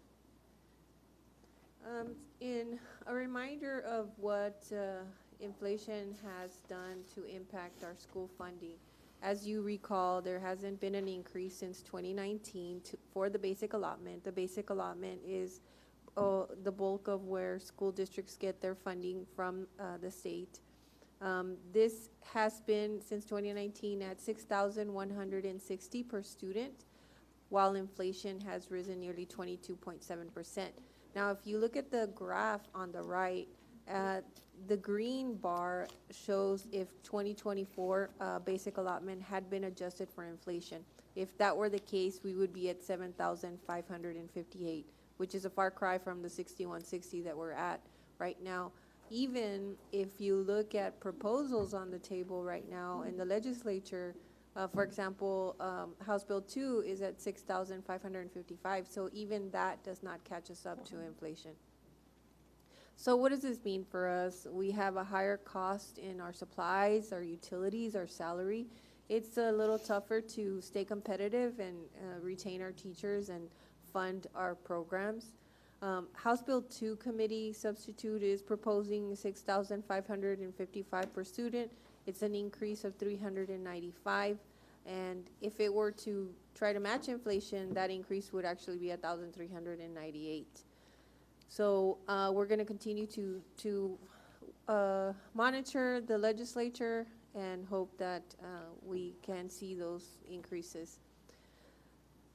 In a reminder of what inflation has done to impact our school funding. As you recall, there hasn't been an increase since 2019 for the basic allotment. The basic allotment is the bulk of where school districts get their funding from the state. This has been, since 2019, at $6,160 per student, while inflation has risen nearly 22.7%. Now, if you look at the graph on the right, the green bar shows if 2024 basic allotment had been adjusted for inflation. If that were the case, we would be at 7,558, which is a far cry from the 6,160 that we're at right now. Even if you look at proposals on the table right now in the legislature, for example, House Bill 2 is at 6,555, so even that does not catch us up to inflation. So what does this mean for us? We have a higher cost in our supplies, our utilities, our salary. It's a little tougher to stay competitive and retain our teachers and fund our programs. House Bill 2 committee substitute is proposing 6,555 per student. It's an increase of 395. And if it were to try to match inflation, that increase would actually be 1,398. So we're going to continue to monitor the legislature and hope that we can see those increases.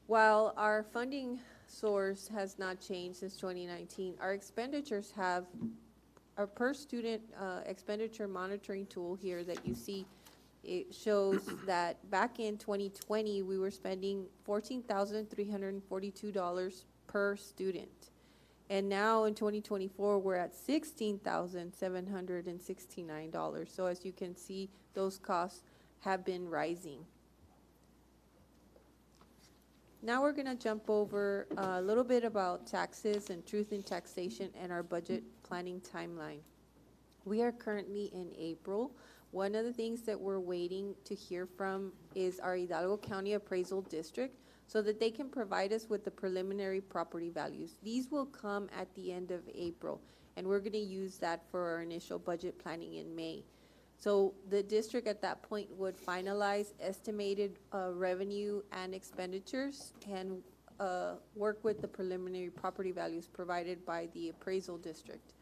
While our funding source has not changed since 2019, our expenditures have. Our per student expenditure monitoring tool here that you see, it shows that back in 2020, we were spending $14,342 per student. And now in 2024, we're at $16,769. So as you can see, those costs have been rising. Now we're going to jump over a little bit about taxes and truth in taxation and our budget planning timeline. We are currently in April. One of the things that we're waiting to hear from is our Hidalgo County Appraisal District, so that they can provide us with the preliminary property values. These will come at the end of April, and we're going to use that for our initial budget planning in May. So the district at that point would finalize estimated revenue and expenditures and work with the preliminary property values provided by the appraisal district.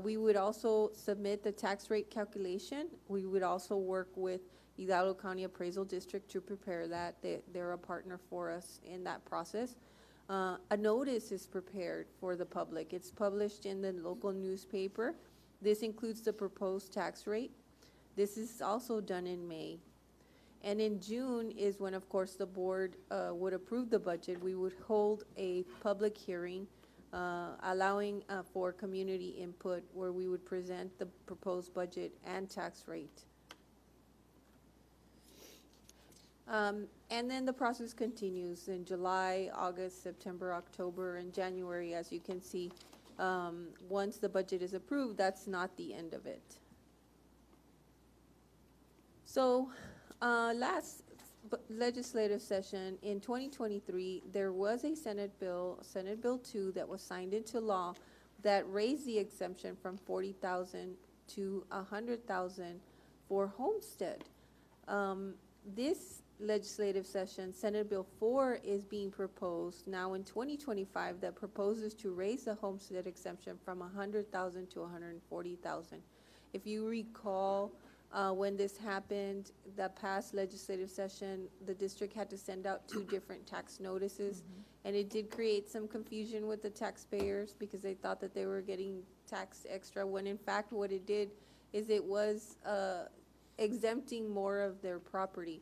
We would also submit the tax rate calculation. We would also work with Hidalgo County Appraisal District to prepare that. They're a partner for us in that process. A notice is prepared for the public. It's published in the local newspaper. This includes the proposed tax rate. This is also done in May. And in June is when, of course, the board would approve the budget. We would hold a public hearing allowing for community input, where we would present the proposed budget and tax rate. And then the process continues in July, August, September, October, and January. As you can see, once the budget is approved, that's not the end of it. So last legislative session in 2023, there was a Senate Bill 2, that was signed into law that raised the exemption from $40,000 to $100,000 for homestead. This legislative session, Senate Bill 4 is being proposed now in 2025 that proposes to raise the homestead exemption from $100,000 to $140,000. If you recall, when this happened, the past legislative session, the district had to send out 2 different tax notices, and it did create some confusion with the taxpayers because they thought that they were getting taxed extra, when in fact what it did is it was exempting more of their property.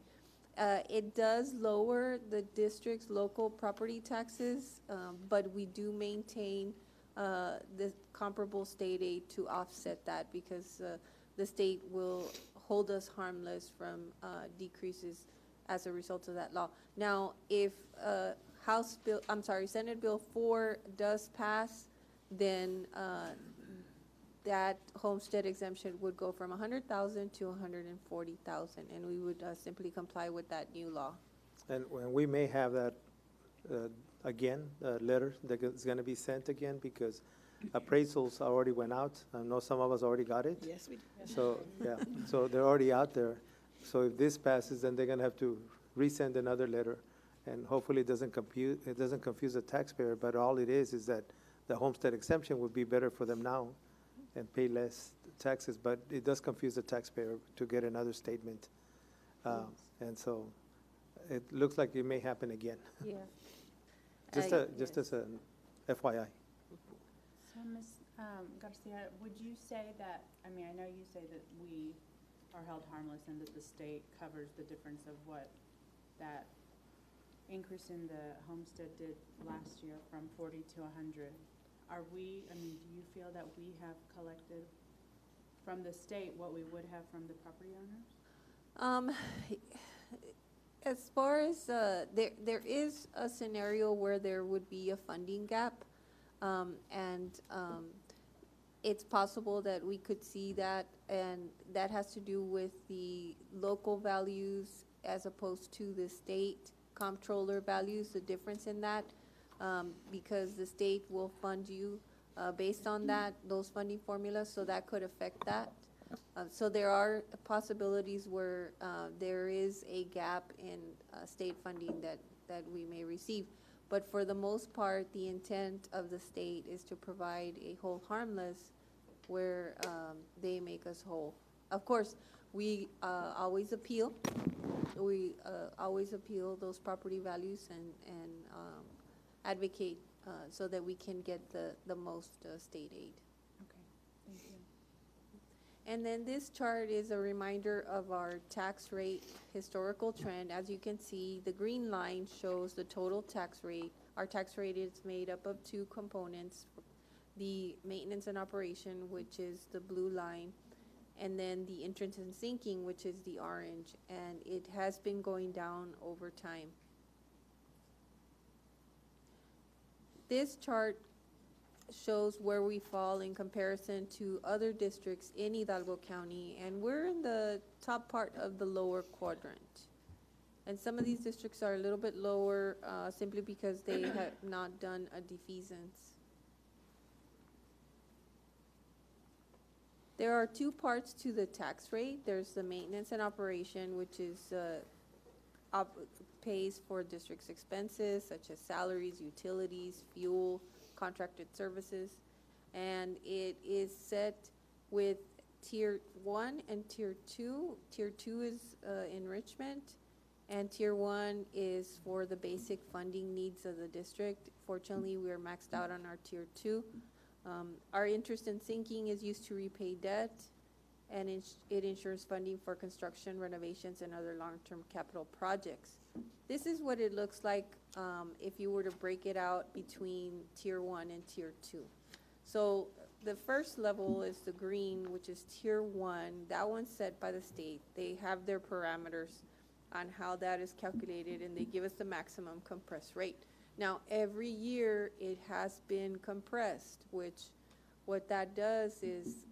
It does lower the district's local property taxes, but we do maintain the comparable state aid to offset that because the state will hold us harmless from decreases as a result of that law. Now, if Senate Bill 4 does pass, then that homestead exemption would go from 100,000 to 140,000, and we would simply comply with that new law. And we may have that again, letter that is going to be sent again because appraisals already went out. I know some of us already got it. Yes, we do. So, yeah, so they're already out there. So if this passes, then they're going to have to resend another letter. And hopefully it doesn't confuse the taxpayer, but all it is that the homestead exemption would be better for them now and pay less taxes, but it does confuse the taxpayer to get another statement. And so it looks like it may happen again. Yeah. Just as an FYI. So, Ms. Garcia, would you say that, I mean, I know you say that we are held harmless and that the state covers the difference of what that increase in the homestead did last year from 40 to 100. Are we, I mean, do you feel that we have collected from the state what we would have from the property owners? As far as, there is a scenario where there would be a funding gap, and it's possible that we could see that, and that has to do with the local values as opposed to the state comptroller values, the difference in that, because the state will fund you based on those funding formulas, so that could affect that. So there are possibilities where there is a gap in state funding that we may receive. But for the most part, the intent of the state is to provide a whole harmless where they make us whole. Of course, we always appeal. We always appeal those property values and advocate so that we can get the most state aid. Okay, thank you. And then this chart is a reminder of our tax rate historical trend. As you can see, the green line shows the total tax rate. Our tax rate is made up of two components, the maintenance and operation, which is the blue line, and then the entrance and sinking, which is the orange, and it has been going down over time. This chart shows where we fall in comparison to other districts in Hidalgo County, and we're in the top part of the lower quadrant. And some of these districts are a little bit lower simply because they have not done a defeasance. There are two parts to the tax rate. There's the maintenance and operation, which is pays for district's expenses such as salaries, utilities, fuel, contracted services, and it is set with tier 1 and tier 2. Tier 2 is enrichment, and tier 1 is for the basic funding needs of the district. Fortunately, we are maxed out on our tier 2. Our interest in sinking is used to repay debt, and it ensures funding for construction, renovations, and other long-term capital projects. This is what it looks like if you were to break it out between tier 1 and tier 2. So the first level is the green, which is tier 1. That one's set by the state. They have their parameters on how that is calculated, and they give us the maximum compressed rate. Now, every year it has been compressed, which what that does is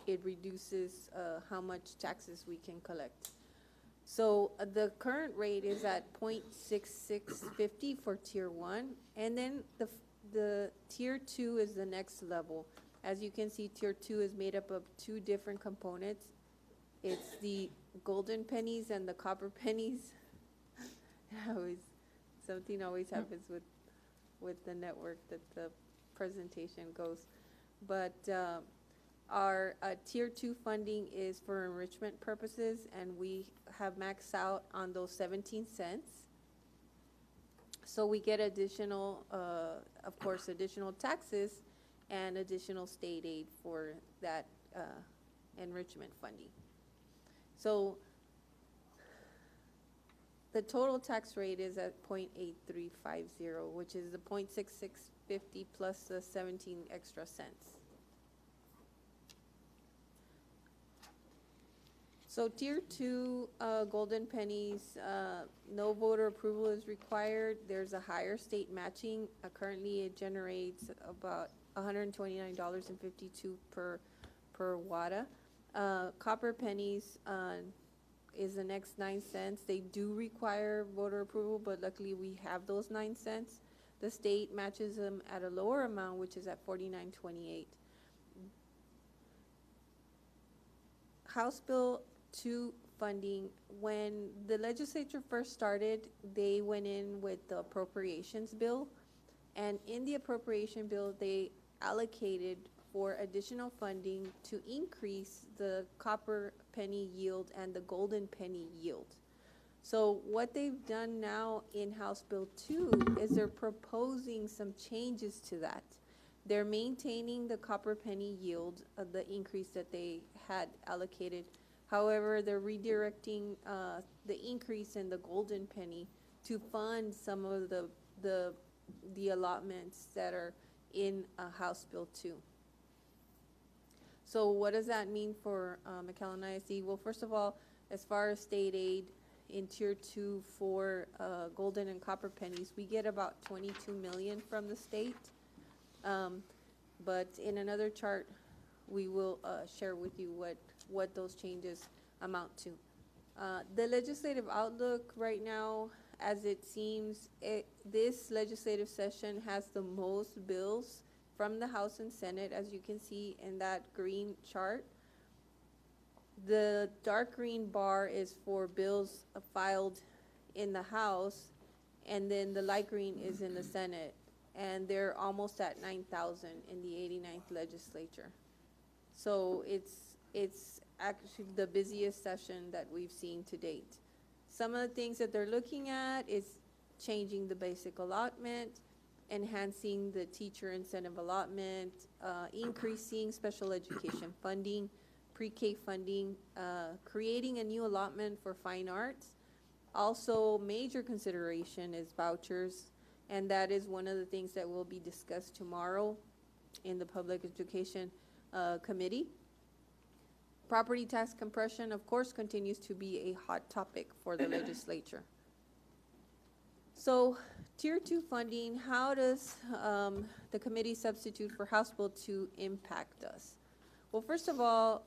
it reduces how much taxes we can collect. So the current rate is at 0.6650 for tier 1, and then the tier 2 is the next level. As you can see, tier 2 is made up of two different components. It's the golden pennies and the copper pennies. Something always happens with the network that the presentation goes. But our tier 2 funding is for enrichment purposes, and we have maxed out on those 17 cents. So we get additional, of course, additional taxes and additional state aid for that enrichment funding. So the total tax rate is at 0.8350, which is the 0.6650 plus the 17 extra cents. So tier two, golden pennies, no voter approval is required. There's a higher state matching. Currently it generates about $129.52 per WADA. Copper pennies, is the next 9 cents. They do require voter approval, but luckily we have those 9 cents. The state matches them at a lower amount, which is at $49.28. House Bill 2 funding, when the legislature first started, they went in with the appropriations bill, and in the appropriation bill, they allocated for additional funding to increase the copper penny yield and the golden penny yield. So what they've done now in House Bill 2 is they're proposing some changes to that. They're maintaining the copper penny yield of the increase that they had allocated. However, they're redirecting the increase in the golden penny to fund some of the allotments that are in House Bill 2. So what does that mean for McAllen ISD? Well, first of all, as far as state aid in tier 2 for golden and copper pennies, we get about $22 million from the state. But in another chart, we will share with you what those changes amount to. The legislative outlook right now, as it seems, this legislative session has the most bills from the House and Senate, as you can see in that green chart. The dark green bar is for bills filed in the House, and then the light green is in the Senate, and they're almost at 9,000 in the 89th legislature. So it's actually the busiest session that we've seen to date. Some of the things that they're looking at is changing the basic allotment, enhancing the teacher incentive allotment, increasing special education funding, pre-K funding, creating a new allotment for fine arts. Also, major consideration is vouchers, and that is one of the things that will be discussed tomorrow in the Public Education Committee. Property tax compression, of course, continues to be a hot topic for the legislature. So, tier 2 funding, how does the committee substitute for House Bill 2 impact us? Well, first of all,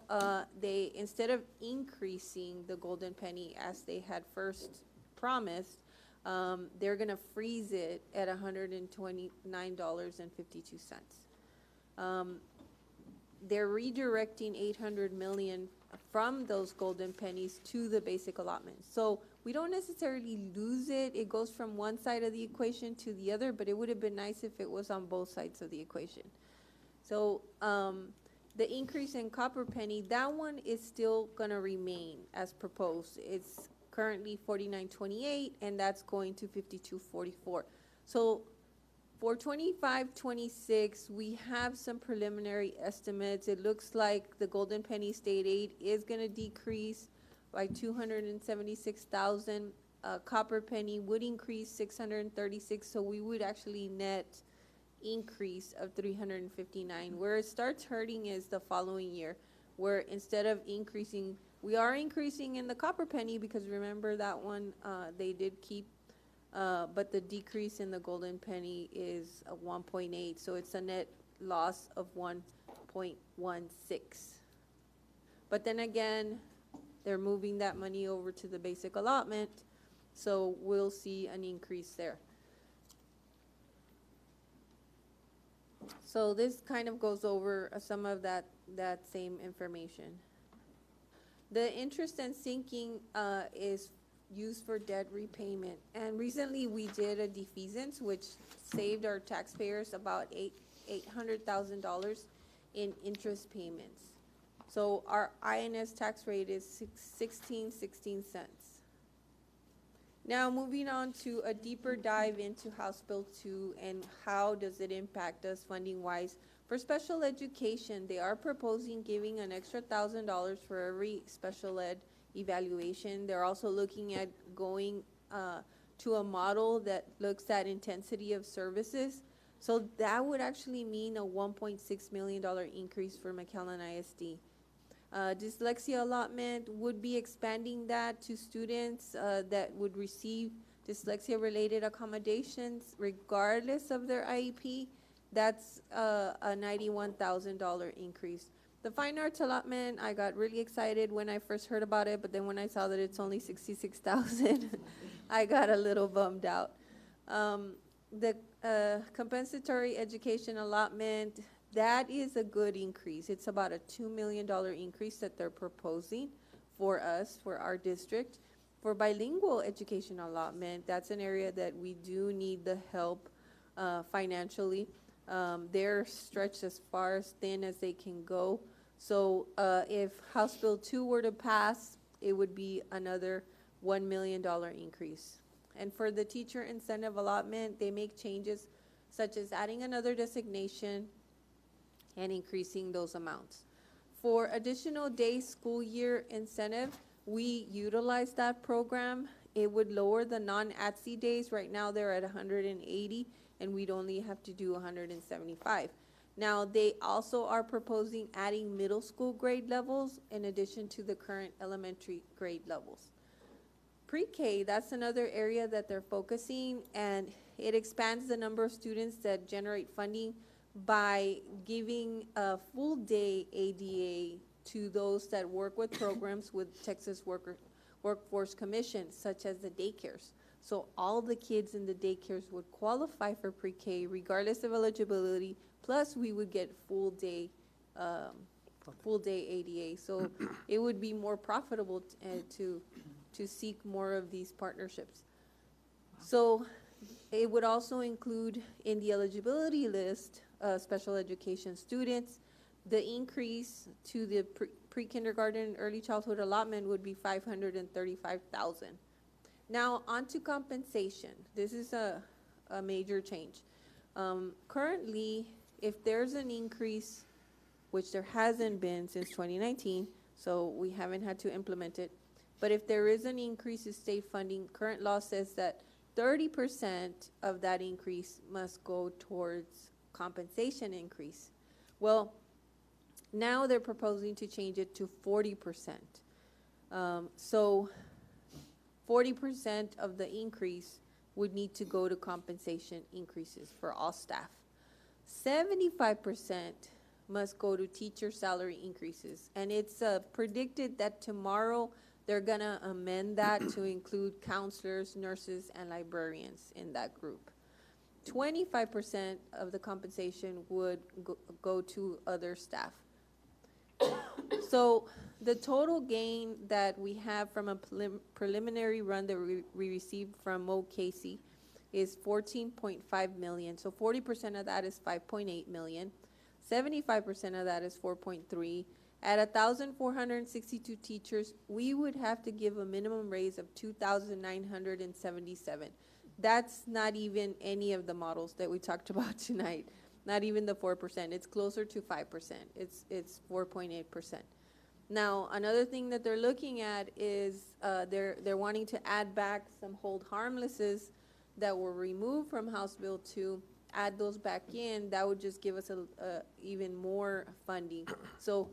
they, instead of increasing the golden penny as they had first promised, they're going to freeze it at $129.52. They're redirecting $800 million from those golden pennies to the basic allotment. So we don't necessarily lose it. It goes from one side of the equation to the other, but it would have been nice if it was on both sides of the equation. So the increase in copper penny, that one is still going to remain as proposed. It's currently $49.28, and that's going to $52.44. So for 25-26, we have some preliminary estimates. It looks like the golden penny state aid is going to decrease by $276,000. Copper penny would increase $636, so we would actually net increase of $359. Where it starts hurting is the following year, where instead of increasing, we are increasing in the copper penny, because remember that one they did keep. But the decrease in the golden penny is 1.8, so it's a net loss of 1.16. But then again, they're moving that money over to the basic allotment, so we'll see an increase there. So this kind of goes over some of that same information. The interest and sinking is used for debt repayment, and recently we did a defeasance which saved our taxpayers about $800,000 in interest payments. So our INS tax rate is 16 cents. Now moving on to a deeper dive into House Bill 2 and how does it impact us funding wise. For special education, they are proposing giving an extra $1,000 for every special ed evaluation. They're also looking at going to a model that looks at intensity of services. So that would actually mean a $1.6 million increase for McAllen ISD. Dyslexia allotment would be expanding that to students that would receive dyslexia-related accommodations regardless of their IEP. That's a $91,000 increase. The fine arts allotment, I got really excited when I first heard about it, but then when I saw that it's only $66,000, I got a little bummed out. The compensatory education allotment, that is a good increase. It's about a $2 million increase that they're proposing for us, for our district. For bilingual education allotment, that's an area that we do need the help financially. They're stretched as far as thin as they can go. So if House Bill 2 were to pass, it would be another $1 million increase. And for the teacher incentive allotment, they make changes such as adding another designation and increasing those amounts. For additional day school year incentive, we utilize that program. It would lower the non-ATSI days. Right now they're at 180 and we'd only have to do 175. Now they also are proposing adding middle school grade levels in addition to the current elementary grade levels. Pre-K, that's another area that they're focusing, and it expands the number of students that generate funding by giving a full day ADA to those that work with programs with Texas Workforce Commission, such as the daycares. So all the kids in the daycares would qualify for pre-K regardless of eligibility, plus we would get full day ADA. So it would be more profitable to seek more of these partnerships. So it would also include in the eligibility list special education students. The increase to the pre-kindergarten and early childhood allotment would be $535,000. Now on to compensation. This is a major change. Currently, if there's an increase, which there hasn't been since 2019, so we haven't had to implement it, but if there is an increase in state funding, current law says that 30% of that increase must go towards compensation increase. Well, now they're proposing to change it to 40%. So 40% of the increase would need to go to compensation increases for all staff. 75% must go to teacher salary increases. And it's predicted that tomorrow they're gonna amend that to include counselors, nurses, and librarians in that group. 25% of the compensation would go to other staff. So the total gain that we have from a preliminary run that we received from Mo Casey is 14.5 million. So 40% of that is 5.8 million. 75% of that is 4.3. At 1,462 teachers, we would have to give a minimum raise of 2,977. That's not even any of the models that we talked about tonight. Not even the 4%. It's closer to 5%. It's 4.8%. Now, another thing that they're looking at is they're wanting to add back some hold harmlesses that were removed from House Bill 2. Add those back in. That would just give us even more funding. So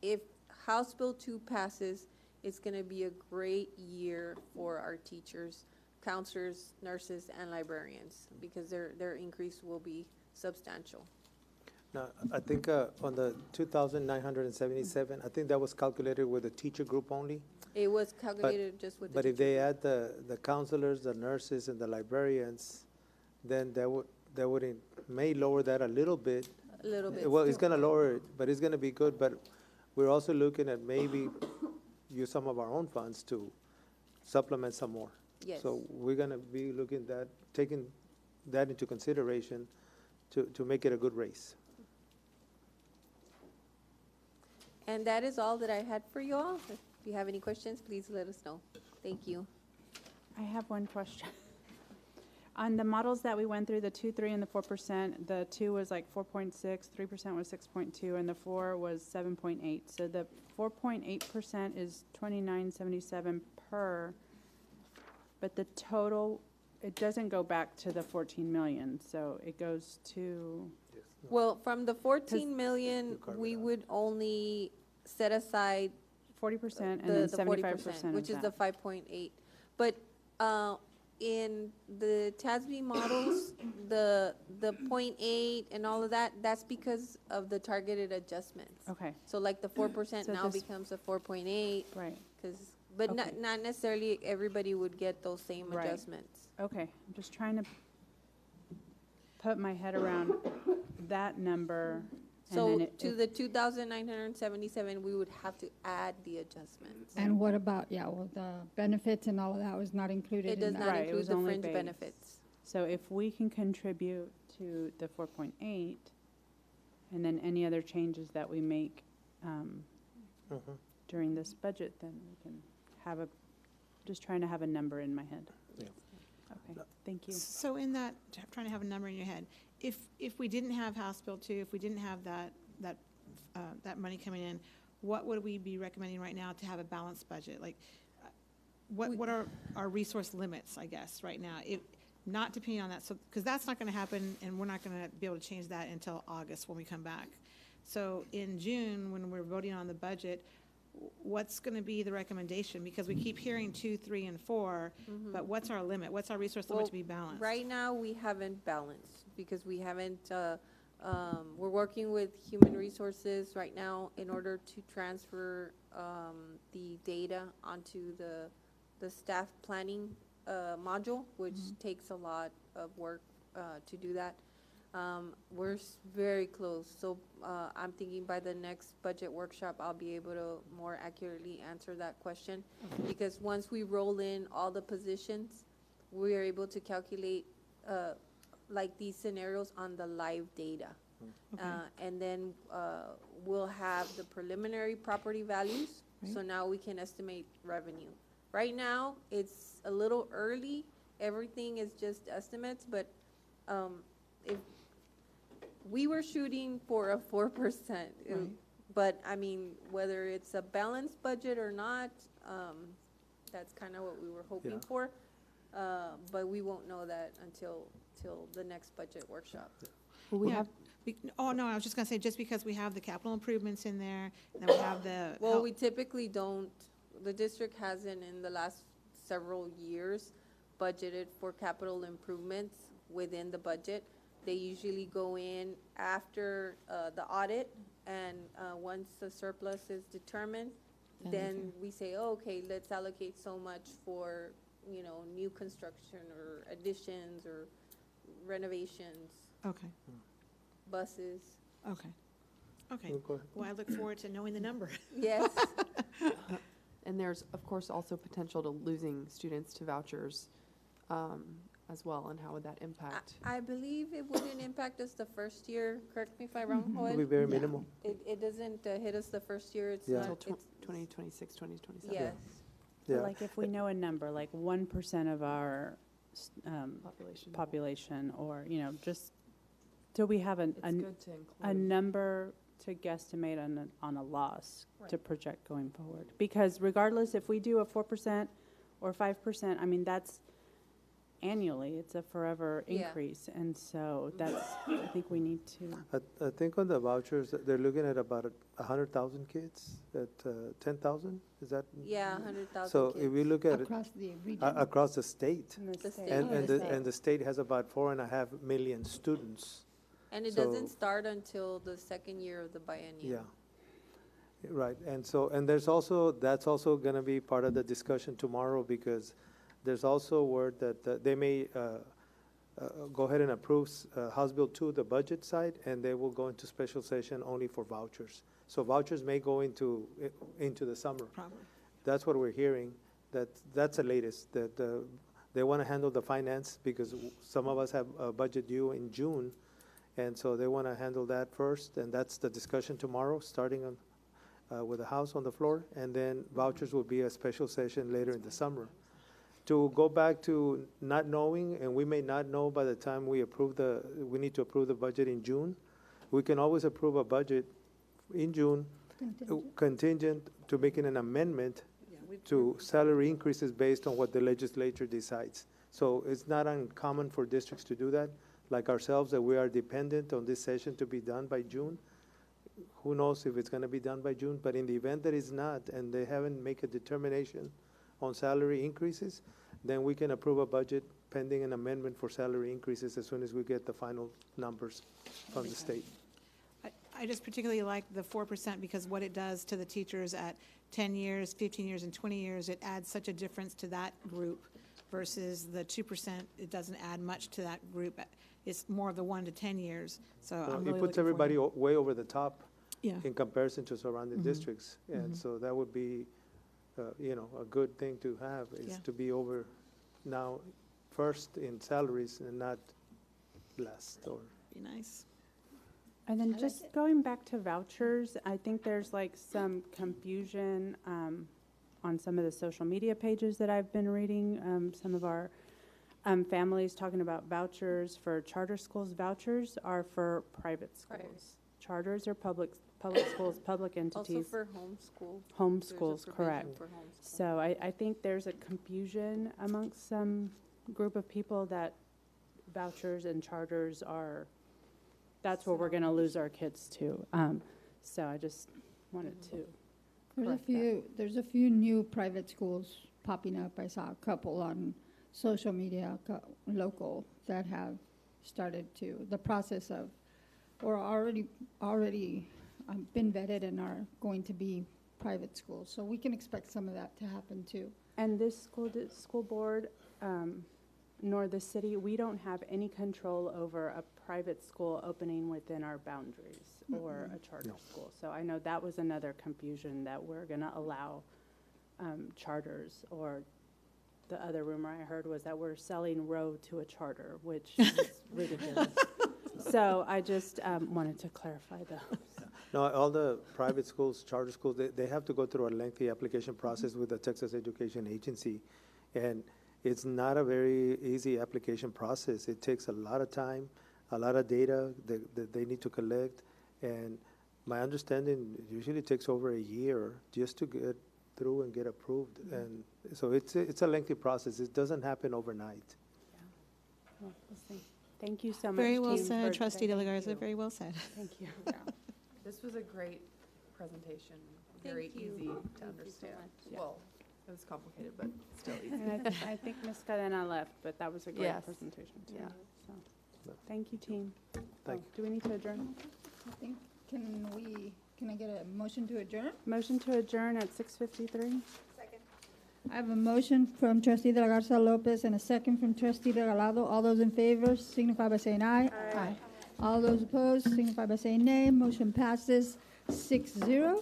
if House Bill 2 passes, it's going to be a great year for our teachers, counselors, nurses, and librarians, because their increase will be substantial. Now, I think on the 2,977, I think that was calculated with the teacher group only. It was calculated just with the But if teacher they group. add the counselors, the nurses, and the librarians, then that may lower that a little bit. A little bit. Well, it's still. gonna lower it, but it's gonna be good. But we're also looking at maybe use some of our own funds to supplement some more. Yes. So we're gonna be looking at taking that into consideration to make it a good race. And that is all that I had for you all. If you have any questions, please let us know. Thank you. I have one question. On the models that we went through, the 2, 3, and the 4%, the 2 was like 4.6, 3% was 6.2, and the 4 was 7.8. So the 4.8% is 29.77 per But the total, it doesn't go back to the 14 million, so it goes to, Yes. No. Well, from the 14 million, You carve it we out. would only set aside 40% and the then 40%, 75% of which is the that. 5.8. But in the TASB models, the 0.8 and all of that, that's because of the targeted adjustments. Okay, So like the 4% So now this- becomes a 4.8, right, but Okay. not necessarily everybody would get those same Right. adjustments. okay. I'm just trying to put my head around that number. And So then it- to if- the 2,977, we would have to add the adjustments. And what about, the benefits and all of that was not included It in does that? not Right, it include was the only fringe base. benefits. So if we can contribute to the 4.8, and then any other changes that we make Mhm. during this budget, then we can have just trying to have a number in my head. Yeah. Okay, thank you. So in that, trying to have a number in your head, if we didn't have House Bill 2, if we didn't have that money coming in, what would we be recommending right now to have a balanced budget? Like, what are our resource limits, I guess, right now? If, not depending on that, so, because that's not gonna happen, and we're not gonna be able to change that until August when we come back. So in June, when we're voting on the budget, what's gonna be the recommendation? Because we keep hearing 2, 3, and 4, but what's our limit? What's our resource limit Well, to be balanced? Right now, we haven't balanced because we haven't, we're working with human resources right now in order to transfer the data onto the staff planning module, which takes a lot of work to do that. We're very close, so I'm thinking by the next budget workshop, I'll be able to more accurately answer that question. Because once we roll in all the positions, we are able to calculate like these scenarios on the live data. And then we'll have the preliminary property values, so now we can estimate revenue. Right now, it's a little early, everything is just estimates, but if we were shooting for a 4%, but I mean, whether it's a balanced budget or not, that's kind of what we were hoping Yeah. for. But we won't know that until the next budget workshop. Will we Yeah. have, Oh, no, I was just gonna say, just because we have the capital improvements in there, and then we have the. Well, we typically don't, the district hasn't in the last several years budgeted for capital improvements within the budget. They usually go in after the audit, and once the surplus is determined, then we say, oh, okay, let's allocate so much for, new construction or additions or renovations, Okay, buses. okay. Okay, No, go ahead. well, I look forward to knowing the number. Yes, and there's, of course, also potential to losing students to vouchers as well, and how would that impact? I believe it wouldn't impact us the first year, correct me if I'm wrong, It'll be Joel? very minimal. It doesn't hit us the first year, it's Yeah. not, Until it's, 2026, 2027? yes. So Yeah. like if we know a number, like 1% of our Population. population, or, just, do we have It's good to a include. number to guesstimate on a loss to Right. project going forward? Because regardless, if we do a 4% or 5%, I mean, that's annually, it's a forever Yeah. increase. And so that's, I think we need to, I think on the vouchers, they're looking at about 100,000 kids at 10,000, is that? Yeah, 100,000 So kids. if we look at it Across the region? across the state, in the The state. state. and, Oh, and the the, and the state has about 4.5 million students. And it so- doesn't start until the second year of the biennium. Yeah. Right, and so, and there's also, that's also gonna be part of the discussion tomorrow, because there's also word that they may go ahead and approve House Bill 2, the budget side, and they will go into special session only for vouchers. So vouchers may go into the summer. Probably. That's what we're hearing, that's the latest, that they want to handle the finance, because some of us have a budget due in June, and so they want to handle that first, and that's the discussion tomorrow, starting with the House on the floor, and then vouchers will be a special session later in the summer. To go back to not knowing, and we may not know by the time we we need to approve the budget in June, we can always approve a budget in June, contingent to making an amendment to salary increases based on what the legislature decides. So it's not uncommon for districts to do that, like ourselves, that we are dependent on this session to be done by June. Who knows if it's gonna be done by June, but in the event that it's not, and they haven't made a determination on salary increases, then we can approve a budget pending an amendment for salary increases as soon as we get the final numbers from the state. I just particularly like the 4% because what it does to the teachers at 10 years, 15 years, and 20 years, it adds such a difference to that group versus the 2%, it doesn't add much to that group. It's more of the 1 to 10 years, so I'm really It puts looking everybody forward. way over the top Yeah, in comparison to surrounding Mhm. districts. And Mhm. so that would be, a good thing to have, is Yeah. to be over now first in salaries and not last, or. be nice. And I then like just it. going back to vouchers, I think there's like some confusion on some of the social media pages that I've been reading. Some of our families talking about vouchers for charter schools. Vouchers are for private Private. schools. Charters are public schools, public Also entities, for homeschool. home There's a schools, provision correct. for homeschool. So I think there's a confusion amongst some group of people that vouchers and charters are, that's where we're gonna lose our kids to. So I just wanted to correct that. There's a few new private schools popping up. I saw a couple on social media, local, that have started the process of, or already been vetted and are going to be private schools. So we can expect some of that to happen too. And this school board, nor the city, we don't have any control over a private school opening within our boundaries or a charter No. school. So I know that was another confusion, that we're gonna allow charters, or the other rumor I heard was that we're selling road to a charter, which is ridiculous. So I just wanted to clarify those. No, all the private schools, charter schools, they have to go through a lengthy application process with the Texas Education Agency. And it's not a very easy application process. It takes a lot of time, a lot of data that they need to collect. And my understanding, it usually takes over a year just to get through and get approved. And so it's a lengthy process. It doesn't happen overnight. Well, we'll see. Thank you so much, Very well team, said, for Trustee De La today. Garza, very well said. Thank you. This was a great presentation, very Thank you. easy to Thank you so understand. much. Well, it was complicated, but still easy. And I think Ms. Cadena left, but that was a great Yes. presentation too. Yeah. So, thank you, team. Thank Do we need to adjourn? I think, can I get a motion to adjourn? Motion to adjourn at 6:53. I have a motion from trustee De La Garza Lopez and a second from trustee Regalado. All those in favor signify by saying aye. Aye. All those opposed signify by saying nay. Motion passes 6-0.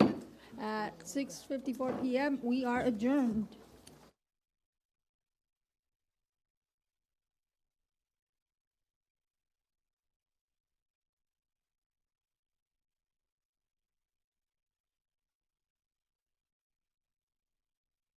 At 6:54 PM, we are adjourned.